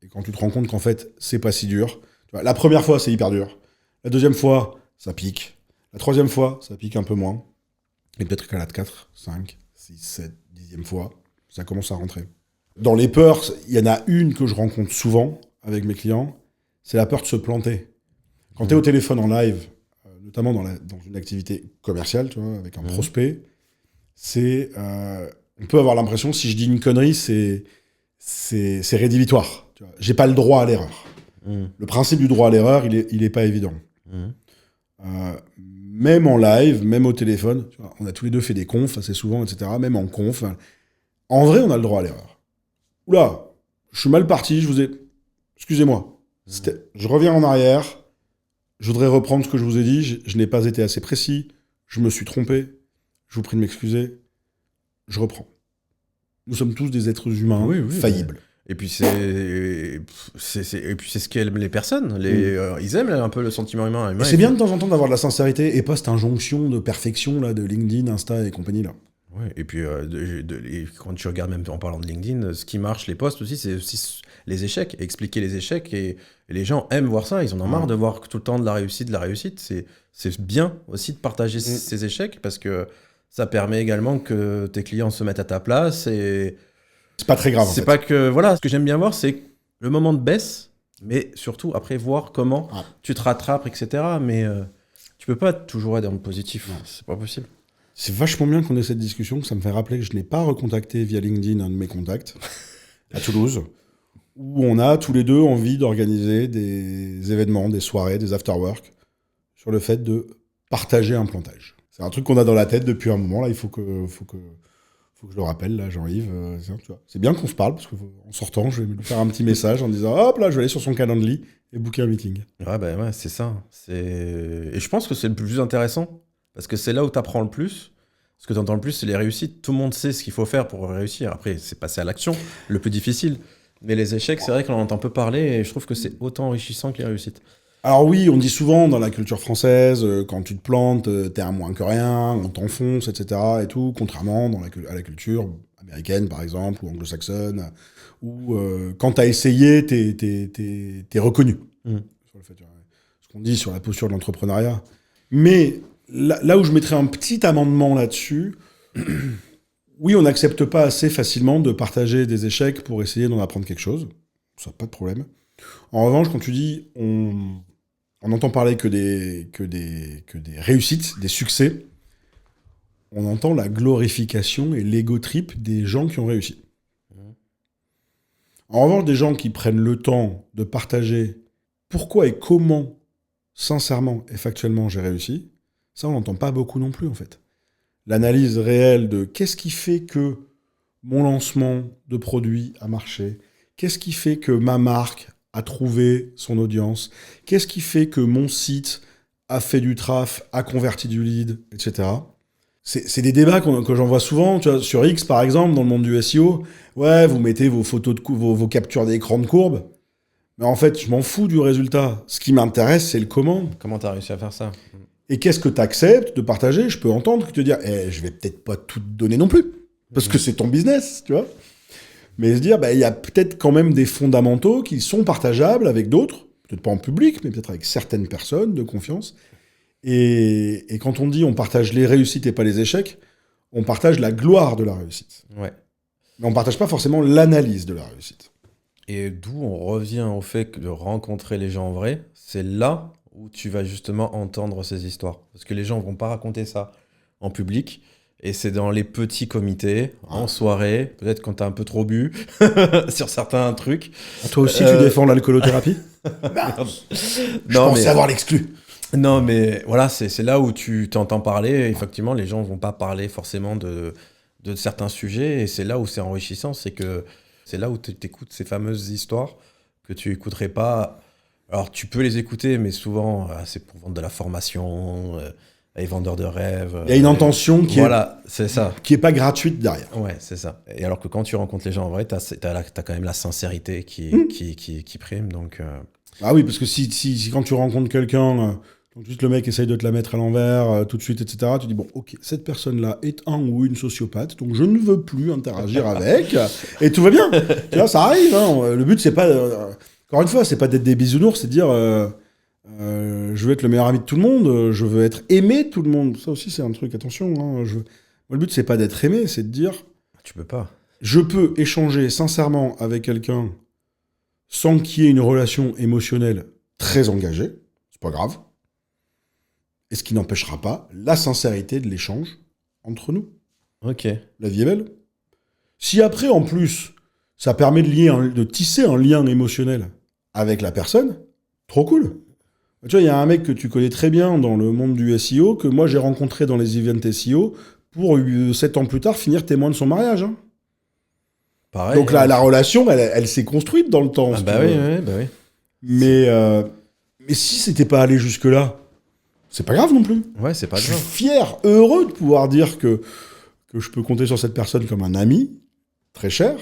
Et quand tu te rends compte qu'en fait, c'est pas si dur, la première fois, c'est hyper dur. La deuxième fois, ça pique. La troisième fois, ça pique un peu moins. Et peut-être qu'à la 4, 5, 6, 7, 10e fois, ça commence à rentrer. Dans les peurs, il y en a une que je rencontre souvent avec mes clients, c'est la peur de se planter. Quand tu es au téléphone en live, notamment dans une activité commerciale, tu vois, avec un prospect, on peut avoir l'impression, si je dis une connerie, c'est rédhibitoire. Tu vois. J'ai pas le droit à l'erreur. Le principe du droit à l'erreur, il est pas évident. Même en live, même au téléphone, tu vois, on a tous les deux fait des confs assez souvent, etc. Même en conf, en vrai, on a le droit à l'erreur. Oula, je suis mal parti, excusez-moi. Je reviens en arrière, je voudrais reprendre ce que je vous ai dit, je n'ai pas été assez précis, je me suis trompé, je vous prie de m'excuser, je reprends. Nous sommes tous des êtres humains faillibles. Et puis c'est ce qu'aiment les personnes. Ils aiment un peu le sentiment humain. Et c'est bien de temps en temps d'avoir de la sincérité et pas cette injonction de perfection là, de LinkedIn, Insta et compagnie là. Ouais, et puis quand tu regardes même en parlant de LinkedIn, ce qui marche, les posts aussi, c'est aussi les échecs, expliquer les échecs. Et les gens aiment voir ça, ils en ont marre de voir tout le temps de la réussite. C'est bien aussi de partager ces échecs parce que ça permet également que tes clients se mettent à ta place et C'est pas très grave. C'est pas que... Voilà, ce que j'aime bien voir, c'est le moment de baisse, mais surtout après voir comment tu te rattrapes, etc. Mais tu peux pas toujours être dans le positif. Non. C'est pas possible. C'est vachement bien qu'on ait cette discussion, que ça me fait rappeler que je n'ai pas recontacté via LinkedIn un de mes contacts à Toulouse, où on a tous les deux envie d'organiser des événements, des soirées, des after-work, sur le fait de partager un plantage. C'est un truc qu'on a dans la tête depuis un moment, là, il faut que je le rappelle, là, Jean-Yves. C'est bien qu'on se parle, parce qu'en sortant, je vais lui faire un petit message en disant « Hop, là, je vais aller sur son calendrier et booker un meeting. » Ouais, c'est ça. Et je pense que c'est le plus intéressant, parce que c'est là où tu apprends le plus. Ce que tu entends le plus, c'est les réussites. Tout le monde sait ce qu'il faut faire pour réussir. Après, c'est passer à l'action, le plus difficile. Mais les échecs, c'est vrai qu'on en entend peu parler, et je trouve que c'est autant enrichissant que les réussites. Alors oui, on dit souvent dans la culture française, quand tu te plantes, t'es un moins que rien, on t'enfonce, etc. et tout, contrairement à la culture américaine, par exemple, ou anglo-saxonne, où quand t'as essayé, t'es reconnu. Sur le fait, ce qu'on dit sur la posture de l'entrepreneuriat. Mais là où je mettrais un petit amendement là-dessus, oui, on n'accepte pas assez facilement de partager des échecs pour essayer d'en apprendre quelque chose. Ça, pas de problème. En revanche, quand tu dis on entend parler que des réussites, des succès, on entend la glorification et l'ego trip des gens qui ont réussi. En revanche, des gens qui prennent le temps de partager pourquoi et comment, sincèrement et factuellement, j'ai réussi, ça, on n'entend pas beaucoup non plus, en fait. L'analyse réelle de qu'est-ce qui fait que mon lancement de produit a marché, qu'est-ce qui fait que ma marque a trouvé son audience, qu'est-ce qui fait que mon site a fait du traf, a converti du lead, etc. C'est des débats que j'en vois souvent, tu vois, sur X par exemple, dans le monde du SEO. Ouais, vous mettez vos photos vos captures d'écran de courbe, mais en fait, je m'en fous du résultat. Ce qui m'intéresse, c'est le comment. Comment tu as réussi à faire ça ? Et qu'est-ce que tu acceptes de partager ? Je peux entendre que te dire, je vais peut-être pas tout te donner non plus, parce que c'est ton business, tu vois. Mais se dire, il y a peut-être quand même des fondamentaux qui sont partageables avec d'autres, peut-être pas en public, mais peut-être avec certaines personnes de confiance. Et quand on dit on partage les réussites et pas les échecs, on partage la gloire de la réussite. Ouais. Mais on partage pas forcément l'analyse de la réussite. Et d'où on revient au fait de rencontrer les gens en vrai, c'est là où tu vas justement entendre ces histoires. Parce que les gens vont pas raconter ça en public. Et c'est dans les petits comités, en soirée, peut-être quand t'as un peu trop bu, sur certains trucs. Toi aussi, tu défends l'alcoolothérapie ? Je pensais avoir l'exclu. Non, mais voilà, c'est là où tu t'entends parler. Effectivement, les gens vont pas parler forcément de certains sujets. Et c'est là où c'est enrichissant. C'est que c'est là où tu écoutes ces fameuses histoires que tu écouterais pas. Alors, tu peux les écouter, mais souvent, c'est pour vendre de la formation... les vendeurs de rêves. Il y a une intention c'est ça. Qui est pas gratuite derrière. Ouais, c'est ça. Et alors que quand tu rencontres les gens en vrai, t'as quand même la sincérité qui prime. Donc, Ah oui, parce que si quand tu rencontres quelqu'un, tout de suite le mec essaye de te la mettre à l'envers, tout de suite, etc., tu dis, bon, ok, cette personne-là est un ou une sociopathe, donc je ne veux plus interagir avec, et tout va bien. Tu vois, ça arrive. Hein. Le but, c'est pas... encore une fois, c'est pas d'être des bisounours, c'est de dire... je veux être le meilleur ami de tout le monde, je veux être aimé de tout le monde. Ça aussi, c'est un truc, attention. Hein, moi, le but, c'est pas d'être aimé, c'est de dire... Tu peux pas. Je peux échanger sincèrement avec quelqu'un sans qu'il y ait une relation émotionnelle très engagée. C'est pas grave. Et ce qui n'empêchera pas la sincérité de l'échange entre nous. Ok. La vie est belle. Si après, en plus, ça permet de tisser un lien émotionnel avec la personne, trop cool. Tu vois, il y a un mec que tu connais très bien dans le monde du SEO, que moi j'ai rencontré dans les events SEO, pour 7 ans plus tard finir témoin de son mariage. Hein. Pareil. Donc la relation, elle s'est construite dans le temps. Ah bah oui. Mais si c'était pas allé jusque-là, c'est pas grave non plus. Ouais, c'est pas grave. Je suis fier, heureux de pouvoir dire que je peux compter sur cette personne comme un ami, très cher.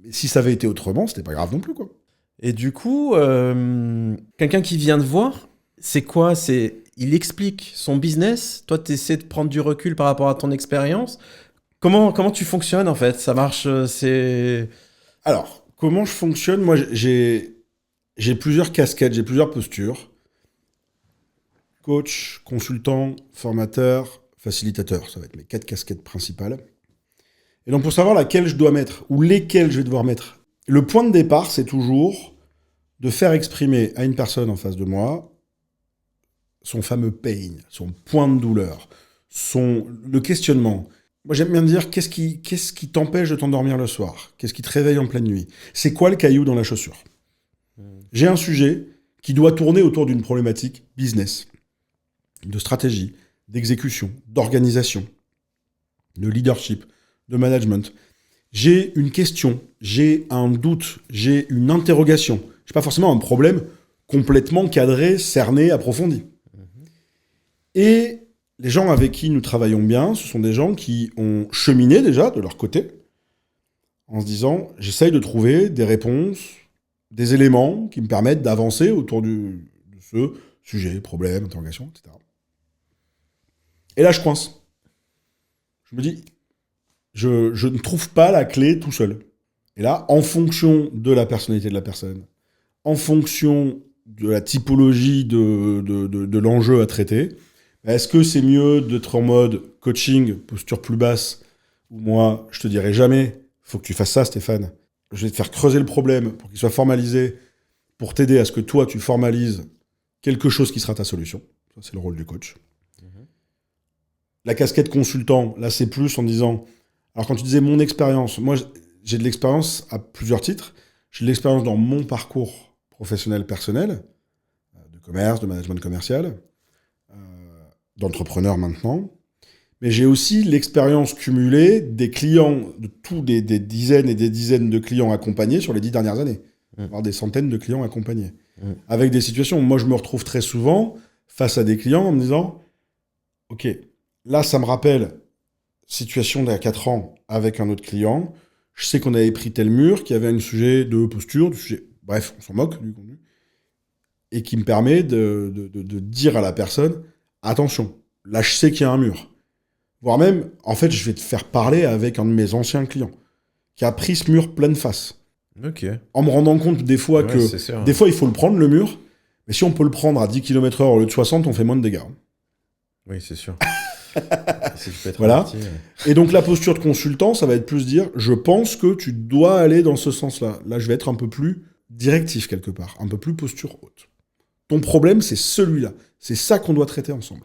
Mais si ça avait été autrement, c'était pas grave non plus, quoi. Et du coup, quelqu'un qui vient te voir, c'est quoi ? Il explique son business. Toi, tu essaies de prendre du recul par rapport à ton expérience. Comment tu fonctionnes, en fait ? Ça marche, c'est... Alors, comment je fonctionne ? Moi, j'ai plusieurs casquettes, j'ai plusieurs postures. Coach, consultant, formateur, facilitateur. Ça va être mes 4 casquettes principales. Et donc, pour savoir laquelle je dois mettre, ou lesquelles je vais devoir mettre, le point de départ, c'est toujours de faire exprimer à une personne en face de moi son fameux pain, son point de douleur, le questionnement. Moi, j'aime bien dire, qu'est-ce qui t'empêche de t'endormir le soir? Qu'est-ce qui te réveille en pleine nuit? C'est quoi le caillou dans la chaussure? J'ai un sujet qui doit tourner autour d'une problématique business, de stratégie, d'exécution, d'organisation, de leadership, de management. J'ai une question, j'ai un doute, j'ai une interrogation. Je n'ai pas forcément un problème complètement cadré, cerné, approfondi. Et les gens avec qui nous travaillons bien, ce sont des gens qui ont cheminé déjà de leur côté, en se disant, j'essaye de trouver des réponses, des éléments qui me permettent d'avancer autour de ce sujet, problème, interrogation, etc. Et là, je coince. Je me dis, je ne trouve pas la clé tout seul. Et là, en fonction de la personnalité de la personne, en fonction de la typologie de l'enjeu à traiter, est-ce que c'est mieux d'être en mode coaching, posture plus basse, où moi, je te dirai jamais, faut que tu fasses ça, Stéphane. Je vais te faire creuser le problème pour qu'il soit formalisé, pour t'aider à ce que toi, tu formalises quelque chose qui sera ta solution. Ça, c'est le rôle du coach. La casquette consultant, là, c'est plus en disant... Alors, quand tu disais mon expérience, moi, j'ai de l'expérience à plusieurs titres. J'ai de l'expérience dans mon parcours professionnel personnel, de commerce, de management commercial, d'entrepreneur maintenant. Mais j'ai aussi l'expérience cumulée des clients, de tous des dizaines et des dizaines de clients accompagnés sur les 10 dernières années. Voire des centaines de clients accompagnés. Avec des situations où moi, je me retrouve très souvent face à des clients en me disant « Ok, là, ça me rappelle situation d'il y a 4 ans avec un autre client. Je sais qu'on avait pris tel mur, qu'il y avait un sujet de posture, bref, on s'en moque du contenu. Et qui me permet de dire à la personne « Attention, là, je sais qu'il y a un mur. » Voire même, en fait, je vais te faire parler avec un de mes anciens clients qui a pris ce mur pleine face. Ok. En me rendant compte des fois que... Des fois, il faut le prendre, le mur. Mais si on peut le prendre à 10 km/h au lieu de 60, on fait moins de dégâts. Oui, c'est sûr. Voilà. Et donc, la posture de consultant, ça va être plus dire, je pense que tu dois aller dans ce sens-là. Là, je vais être un peu plus directif quelque part, un peu plus posture haute. Ton problème, c'est celui-là. C'est ça qu'on doit traiter ensemble.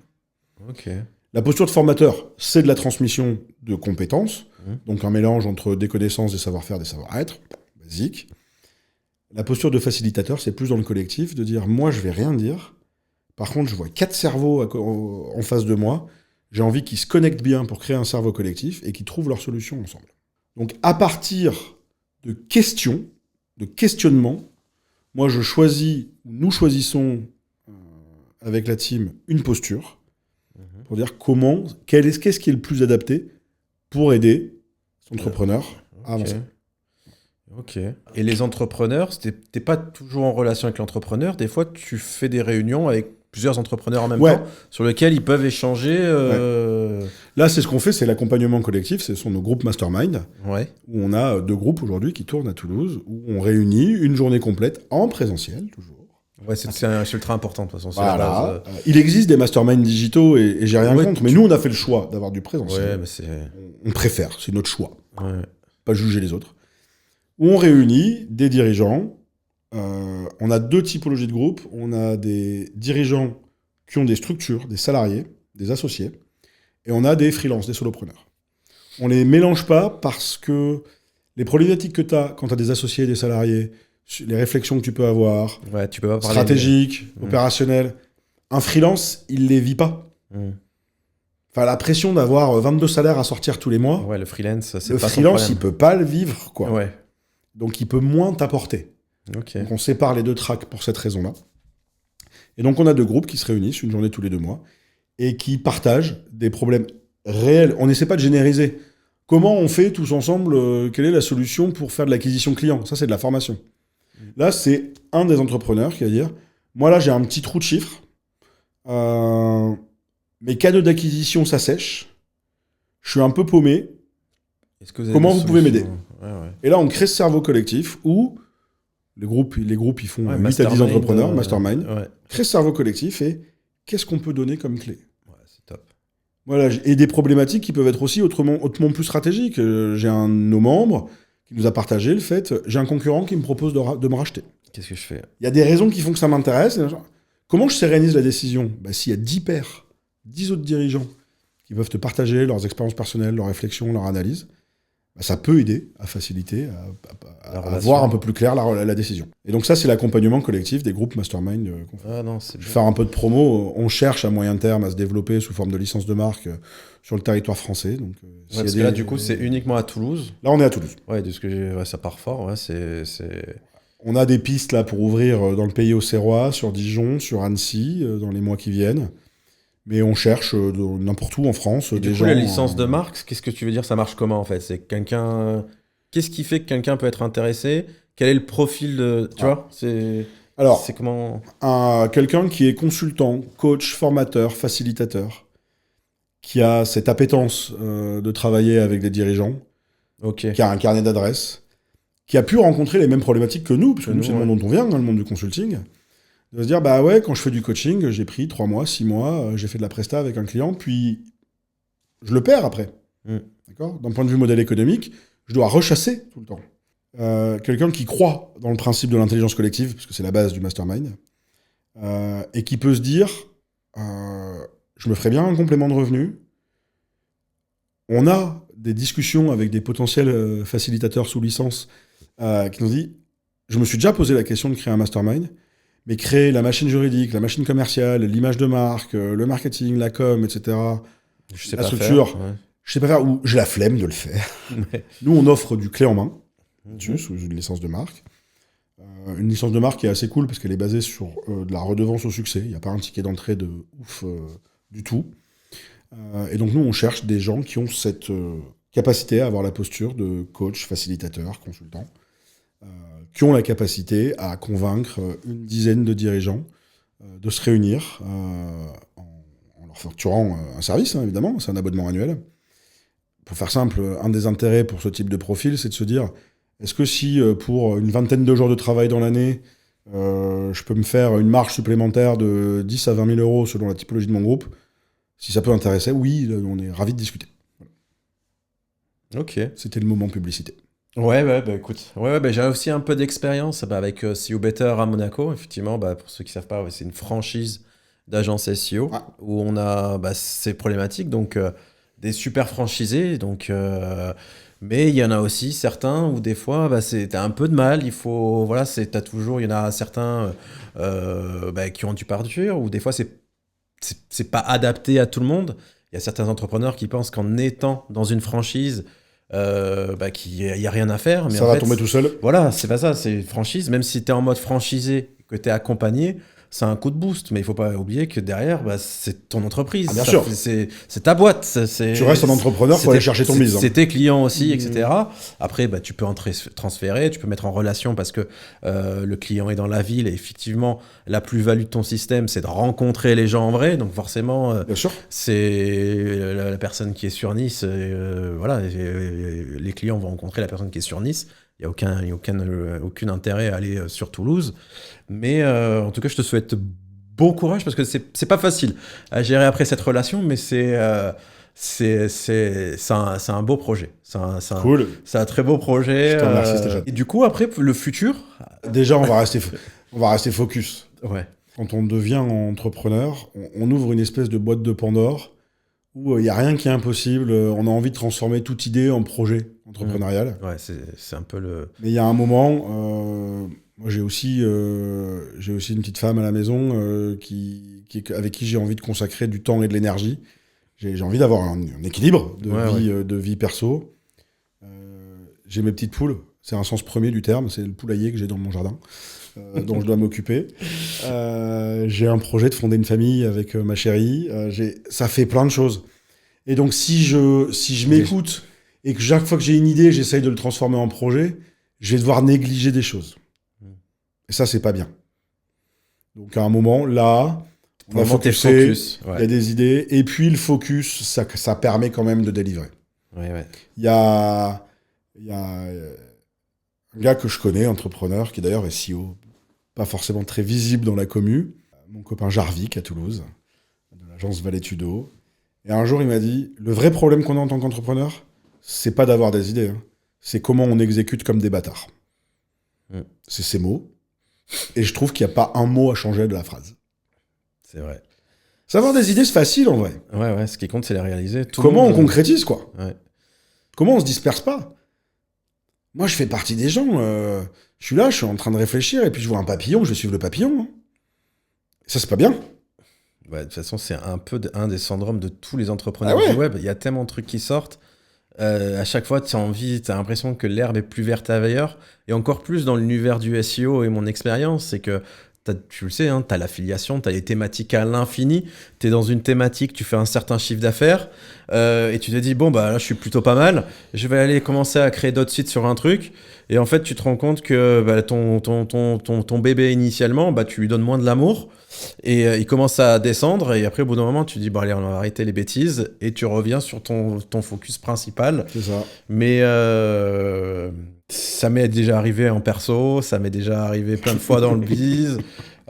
Ok. La posture de formateur, c'est de la transmission de compétences, donc un mélange entre des connaissances, des savoir-faire, des savoir-être, basique. La posture de facilitateur, c'est plus dans le collectif, de dire, moi, je vais rien dire. Par contre, je vois 4 cerveaux en face de moi. J'ai envie qu'ils se connectent bien pour créer un cerveau collectif et qu'ils trouvent leur solution ensemble. Donc, à partir de questions, de questionnements, moi, nous choisissons avec la team une posture pour dire qu'est-ce qui est le plus adapté pour aider cet entrepreneur à avancer. Ok. Et les entrepreneurs, t'es pas toujours en relation avec l'entrepreneur. Des fois, tu fais des réunions avec plusieurs entrepreneurs en même temps, sur lesquels ils peuvent échanger. Là, c'est ce qu'on fait, c'est l'accompagnement collectif, ce sont nos groupes mastermind, où on a 2 groupes aujourd'hui qui tournent à Toulouse, où on réunit une journée complète en présentiel, toujours. Ouais, c'est ultra important, de toute façon. Voilà. Il existe des masterminds digitaux et j'ai rien contre, mais nous, on a fait le choix d'avoir du présentiel. On préfère, c'est notre choix. Pas juger les autres. Où on réunit des dirigeants. On a 2 typologies de groupes. On a des dirigeants qui ont des structures, des salariés, des associés, et on a des freelances, des solopreneurs. On les mélange pas parce que les problématiques que tu as quand tu as des associés et des salariés, les réflexions que tu peux avoir, tu peux pas parler stratégiques, opérationnelles, un freelance, il les vit pas. Enfin, la pression d'avoir 22 salaires à sortir tous les mois, le freelance, c'est le pas freelance, il peut pas le vivre, quoi. Ouais. Donc, il peut moins t'apporter. Okay. Donc, on sépare les 2 tracks pour cette raison-là. Et donc, on a 2 groupes qui se réunissent une journée tous les 2 mois et qui partagent des problèmes réels. On n'essaie pas de génériser. Comment on fait tous ensemble, quelle est la solution pour faire de l'acquisition client? Ça, c'est de la formation. Là, c'est un des entrepreneurs qui va dire, moi, là, j'ai un petit trou de chiffre. Mes canaux d'acquisition, ça sèche. Je suis un peu paumé. Comment vous pouvez m'aider? Et là, on crée ce cerveau collectif où les groupes ils font 8 à 10 entrepreneurs, mastermind, crée ce cerveau collectif et qu'est-ce qu'on peut donner comme clé? C'est top. Voilà, et des problématiques qui peuvent être aussi hautement plus stratégiques. J'ai un de nos membres qui nous a partagé le fait, j'ai un concurrent qui me propose de me racheter. Qu'est-ce que je fais? Il y a des raisons qui font que ça m'intéresse. Comment je sérénise la décision? S'il y a 10 pairs, 10 autres dirigeants qui peuvent te partager leurs expériences personnelles, leurs réflexions, leurs analyses, ça peut aider à faciliter, à voir un peu plus clair la décision. Et donc ça, c'est l'accompagnement collectif des groupes mastermind. Je vais faire un peu de promo. On cherche à moyen terme à se développer sous forme de licence de marque sur le territoire français. Donc, parce que là, du coup, c'est uniquement à Toulouse. Là, on est à Toulouse. Ouais, de ce que ça part fort. Ouais, On a des pistes là pour ouvrir dans le pays auxerrois, sur Dijon, sur Annecy, dans les mois qui viennent. Mais on cherche n'importe où en France. Et du coup, la licence de marque, qu'est-ce que tu veux dire? Ça marche comment en fait? C'est quelqu'un. Qu'est-ce qui fait que quelqu'un peut être intéressé? Quel est le profil de. Tu vois? C'est comment. Quelqu'un qui est consultant, coach, formateur, facilitateur, qui a cette appétence de travailler avec des dirigeants, qui a un carnet d'adresses, qui a pu rencontrer les mêmes problématiques que nous, parce que nous, c'est le monde dont on vient, le monde du consulting. De se dire, quand je fais du coaching, j'ai pris 3 mois, 6 mois, j'ai fait de la presta avec un client, puis je le perds après. D'accord ? D'un point de vue modèle économique, je dois rechasser tout le temps. Quelqu'un qui croit dans le principe de l'intelligence collective, parce que c'est la base du mastermind, et qui peut se dire, je me ferais bien un complément de revenu. On a des discussions avec des potentiels facilitateurs sous licence qui nous disent, je me suis déjà posé la question de créer un mastermind, mais créer la machine juridique, la machine commerciale, l'image de marque, le marketing, la com, etc., la structure, je sais pas faire, ou j'ai la flemme de le faire. Nous, on offre du clé en main, sous une licence de marque. Une licence de marque qui est assez cool parce qu'elle est basée sur de la redevance au succès. Il n'y a pas un ticket d'entrée de ouf du tout. Et donc, nous, on cherche des gens qui ont cette capacité à avoir la posture de coach, facilitateur, consultant, qui ont la capacité à convaincre une dizaine de dirigeants de se réunir en leur facturant un service, évidemment, c'est un abonnement annuel. Pour faire simple, un des intérêts pour ce type de profil, c'est de se dire, est-ce que si pour une vingtaine de jours de travail dans l'année, je peux me faire une marge supplémentaire de 10 à 20 000 euros selon la typologie de mon groupe, si ça peut intéresser, oui, on est ravis de discuter. Voilà. Ok. C'était le moment publicité. Écoute, j'ai aussi un peu d'expérience avec See You Better à Monaco. Effectivement, pour ceux qui ne savent pas, c'est une franchise d'agence SEO où on a ces problématiques, donc des super franchisés. Donc, mais il y en a aussi certains où des fois, t'as un peu de mal. Il faut, il y en a certains qui ont dû partir, ou des fois c'est pas adapté à tout le monde. Il y a certains entrepreneurs qui pensent qu'en étant dans une franchise, qu'il n'y a rien à faire. Mais ça va tomber tout seul. Voilà, c'est pas ça, c'est une franchise. Même si tu es en mode franchisé, que tu es accompagné, c'est un coup de boost. Mais il faut pas oublier que derrière, c'est ton entreprise. Bien sûr. C'est ta boîte. Tu restes un entrepreneur pour aller chercher ton bise. C'est tes clients aussi, etc. Après, tu peux en transférer, tu peux mettre en relation parce que le client est dans la ville et effectivement, la plus-value de ton système, c'est de rencontrer les gens en vrai. Donc forcément, bien sûr. C'est la personne qui est sur Nice. Les clients vont rencontrer la personne qui est sur Nice. Il n'y a aucun intérêt à aller sur Toulouse. Mais en tout cas, je te souhaite bon courage parce que c'est pas facile à gérer après cette relation, mais c'est un beau projet. Cool. C'est un très beau projet. Je te remercie, Stéphane. Et du coup, après, le futur... Déjà, on va rester focus. Ouais. Quand on devient entrepreneur, on ouvre une espèce de boîte de Pandore où il n'y a rien qui est impossible. On a envie de transformer toute idée en projet entrepreneurial. Ouais, c'est un peu le... Mais il y a un moment... moi, j'ai aussi une petite femme à la maison avec qui j'ai envie de consacrer du temps et de l'énergie. J'ai envie d'avoir un équilibre de vie perso. J'ai mes petites poules. C'est un sens premier du terme. C'est le poulailler que j'ai dans mon jardin, dont je dois m'occuper. J'ai un projet de fonder une famille avec ma chérie. Ça fait plein de choses. Et donc, si je m'écoute et que chaque fois que j'ai une idée, j'essaye de le transformer en projet, je vais devoir négliger des choses. Et ça, c'est pas bien. Donc, à un moment, là, on va focuser, il y a des idées. Et puis, le focus, ça permet quand même de délivrer. Il y a un gars que je connais, entrepreneur, qui d'ailleurs est CEO, pas forcément très visible dans la commu, mon copain Jarvik à Toulouse, de l'agence Valétudo. Et un jour, il m'a dit, le vrai problème qu'on a en tant qu'entrepreneur, c'est pas d'avoir des idées, hein. C'est comment on exécute comme des bâtards. C'est ces mots. Et je trouve qu'il n'y a pas un mot à changer de la phrase. C'est vrai. Savoir des idées, c'est facile en vrai. Ouais, ce qui compte, c'est les réaliser. Comment on concrétise, quoi. Ouais. Comment on se disperse pas. Moi, je fais partie des gens. Je suis là, je suis en train de réfléchir, et puis je vois un papillon, je vais suivre le papillon. Hein. Ça, c'est pas bien. Ouais, de toute façon, c'est un peu un des syndromes de tous les entrepreneurs du web. Il y a tellement de trucs qui sortent. À chaque fois, tu as l'impression que l'herbe est plus verte ailleurs. Et encore plus dans l'univers du SEO et mon expérience, c'est que tu le sais, hein, tu as l'affiliation, tu as les thématiques à l'infini. Tu es dans une thématique, tu fais un certain chiffre d'affaires et tu te dis, bon, bah là, je suis plutôt pas mal. Je vais aller commencer à créer d'autres sites sur un truc. Et en fait, tu te rends compte que bah, ton bébé, initialement, bah, tu lui donnes moins de l'amour. Et il commence à descendre. Et après, au bout d'un moment, tu dis, bon, allez, on va arrêter les bêtises. Et tu reviens sur ton focus principal. C'est ça. Mais ça m'est déjà arrivé en perso, ça m'est déjà arrivé plein de fois dans le biz.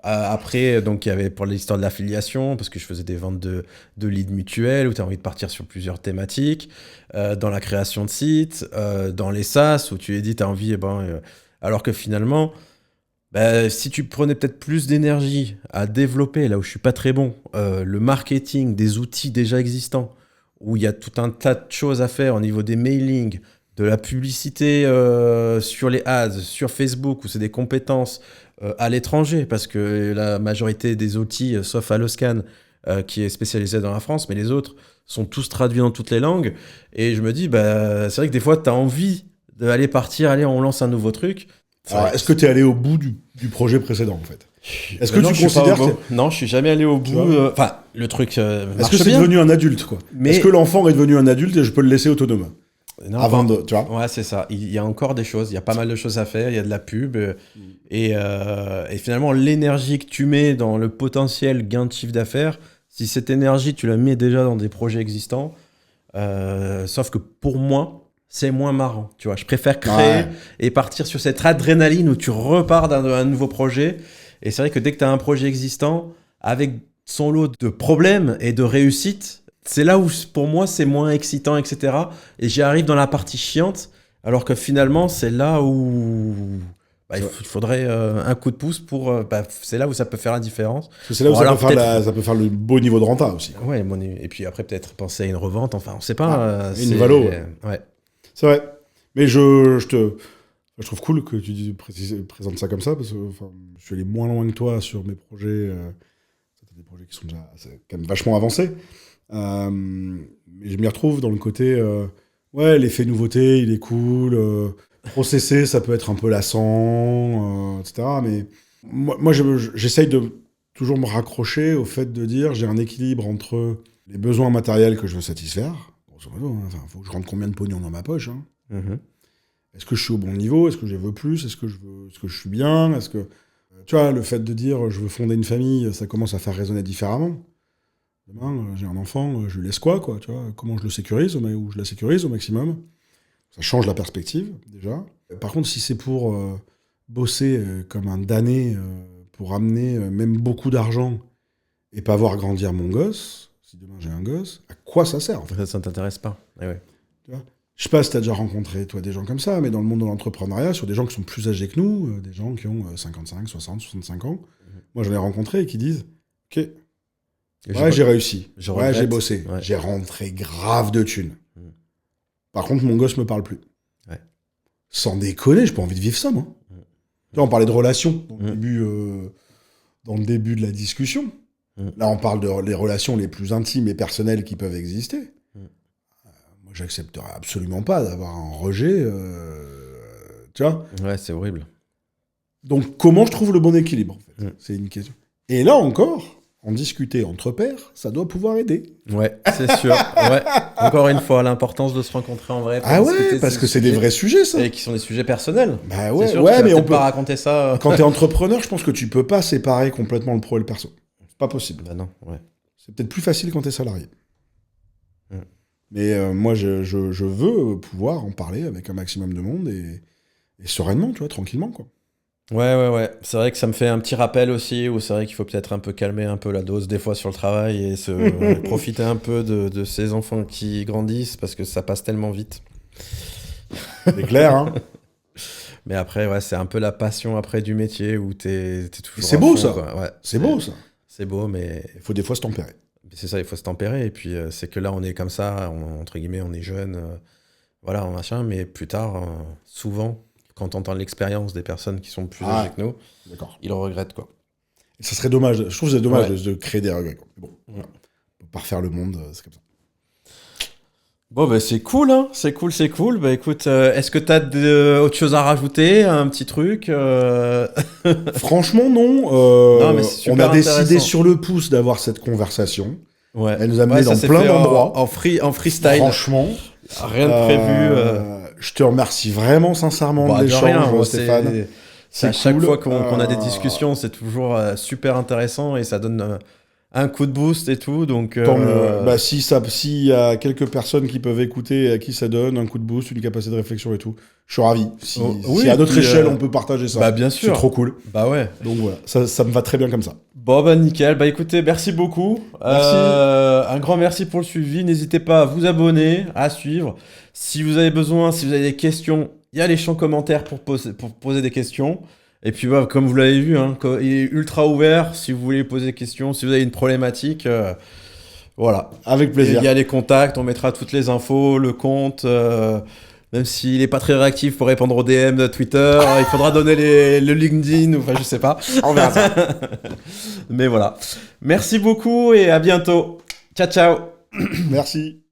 Après, donc, il y avait pour l'histoire de l'affiliation, parce que je faisais des ventes de leads mutuels, où tu as envie de partir sur plusieurs thématiques, dans la création de sites, dans les SaaS, où tu es dit, tu as envie, alors que finalement, si tu prenais peut-être plus d'énergie à développer, là où je suis pas très bon, le marketing des outils déjà existants, où il y a tout un tas de choses à faire au niveau des mailings, de la publicité sur les ads, sur Facebook, où c'est des compétences à l'étranger, parce que la majorité des outils, sauf Alloscan, qui est spécialisé dans la France, mais les autres sont tous traduits dans toutes les langues. Et je me dis, c'est vrai que des fois, tu as envie d'aller partir, allez, on lance un nouveau truc. Alors, est-ce que tu es allé au bout du projet précédent, en fait? Est-ce que tu considères que... Non, je suis jamais allé au bout. Enfin, le truc est-ce que c'est devenu un adulte, quoi? Est-ce que l'enfant est devenu un adulte et je peux le laisser autonome? Non, avant de, tu vois. Ouais, c'est ça. Il y a encore des choses. Il y a pas mal de choses à faire. Il y a de la pub. Et finalement, l'énergie que tu mets dans le potentiel gain de chiffre d'affaires, si cette énergie, tu la mets déjà dans des projets existants, sauf que pour moi, c'est moins marrant. Tu vois, je préfère créer et partir sur cette adrénaline où tu repars d'un nouveau projet. Et c'est vrai que dès que tu as un projet existant, avec son lot de problèmes et de réussites, c'est là où, pour moi, c'est moins excitant, etc. Et j'y arrive dans la partie chiante, alors que finalement, c'est là où il faudrait un coup de pouce pour... c'est là où ça peut faire la différence. C'est là où ça peut faire le beau niveau de renta aussi. Ouais, et puis après, peut-être penser à une revente. Enfin, on ne sait pas. Une valo. Ouais. C'est vrai. Mais je trouve cool que tu présentes ça comme ça, parce que je suis allé moins loin que toi sur mes projets. Des projets qui sont déjà quand même vachement avancés. Mais je m'y retrouve dans le côté l'effet nouveauté il est cool, processer ça peut être un peu lassant, etc. Mais moi j'essaye de toujours me raccrocher au fait de dire j'ai un équilibre entre les besoins matériels que je veux satisfaire, grosso modo, hein, faut que je rentre combien de pognon dans ma poche, hein. Est-ce que je suis au bon niveau, est-ce que je veux plus, est-ce que je suis bien, est-ce que tu vois, le fait de dire je veux fonder une famille, ça commence à faire résonner différemment. Demain, j'ai un enfant, je lui laisse quoi, tu vois, comment je le sécurise, ou je la sécurise au maximum. Ça change la perspective, déjà. Par contre, si c'est pour bosser comme un damné, pour amener même beaucoup d'argent et pas voir grandir mon gosse, si demain j'ai un gosse, à quoi ça sert, en fait? Ça ne t'intéresse pas. Ouais. Tu vois, je sais pas si tu as déjà rencontré, toi, des gens comme ça, mais dans le monde de l'entrepreneuriat, sur des gens qui sont plus âgés que nous, des gens qui ont 55, 60, 65 ans, moi j'en ai rencontré et qui disent « Ok, ouais, j'ai réussi. Ouais, j'ai bossé. Ouais. J'ai rentré grave de thunes. Par contre, mon gosse me parle plus. Ouais. Sans déconner, j'ai pas envie de vivre ça, moi. Là, on parlait de relations dans le début de la discussion. Là, on parle des relations les plus intimes et personnelles qui peuvent exister. Moi, j'accepterais absolument pas d'avoir un rejet. Tu vois? Ouais, c'est horrible. Donc, comment je trouve le bon équilibre, en fait? C'est une question. Et là encore... En discuter entre pairs, ça doit pouvoir aider. Ouais, c'est sûr. Ouais. Encore une fois, l'importance de se rencontrer en vrai. Ah ouais, parce que c'est des vrais sujets, ça. Et qui sont des sujets personnels. Bah ouais, sûr, mais on peut pas raconter ça. Quand t'es entrepreneur, je pense que tu peux pas séparer complètement le pro et le perso. C'est pas possible. Bah non, ouais. C'est peut-être plus facile quand t'es salarié. Mais moi, je veux pouvoir en parler avec un maximum de monde et sereinement, tu vois, tranquillement, quoi. Ouais. C'est vrai que ça me fait un petit rappel aussi, où c'est vrai qu'il faut peut-être un peu calmer un peu la dose des fois sur le travail et profiter un peu de ces enfants qui grandissent parce que ça passe tellement vite. C'est clair, hein. Mais après, ouais, c'est un peu la passion après du métier où t'es toujours. C'est à beau, fond, ça. quoi. Ouais, C'est beau, ça. C'est beau, mais Il faut des fois se tempérer. c'est ça, il faut se tempérer. Et puis, c'est que là, on est comme ça, entre guillemets, on est jeune, voilà, machin. Mais plus tard, souvent, quand on entend l'expérience des personnes qui sont plus âgées que nous, D'accord. ils le regrettent, quoi. Ça serait dommage. Je trouve que c'est dommage Ouais. de créer des regrets. Quoi. Bon, voilà. On peut pas refaire le monde, c'est comme ça. Bon, bah, c'est cool, hein. C'est cool. Bah, écoute, est-ce que t'as autre chose à rajouter? Un petit truc Franchement, non. Non, mais c'est On super a décidé intéressant. sur le pouce d'avoir cette conversation. Ouais. Elle nous a amené ça dans s'est plein fait d'endroits. En freestyle. Franchement. Rien de prévu. Je te remercie vraiment sincèrement Bah, de de rien, l'échange, moi, Stéphane. c'est à C'est chaque cool. fois qu'on a des discussions, c'est toujours super intéressant et ça donne un coup de boost et tout. Donc, Tant mieux. Bah, s'il y a quelques personnes qui peuvent écouter et à qui ça donne un coup de boost, une capacité de réflexion et tout, je suis ravi. Si à notre puis, échelle, on peut partager ça. Bah, bien sûr. C'est trop cool. Bah ouais. Donc voilà, ça me va très bien comme ça. Bon, bah nickel. Bah écoutez, merci beaucoup. Merci. Un grand merci pour le suivi. N'hésitez pas à vous abonner, à suivre. Si vous avez besoin, si vous avez des questions, il y a les champs commentaires pour poser des questions. Et puis, bah, comme vous l'avez vu, hein, il est ultra ouvert. Si vous voulez poser des questions, si vous avez une problématique, voilà. Avec plaisir. Il y a les contacts, on mettra toutes les infos, le compte. Même s'il n'est pas très réactif pour répondre aux DM de Twitter, il faudra donner le LinkedIn, ou enfin je sais pas. On verra ça. Mais voilà. Merci beaucoup et à bientôt. Ciao, ciao. Merci.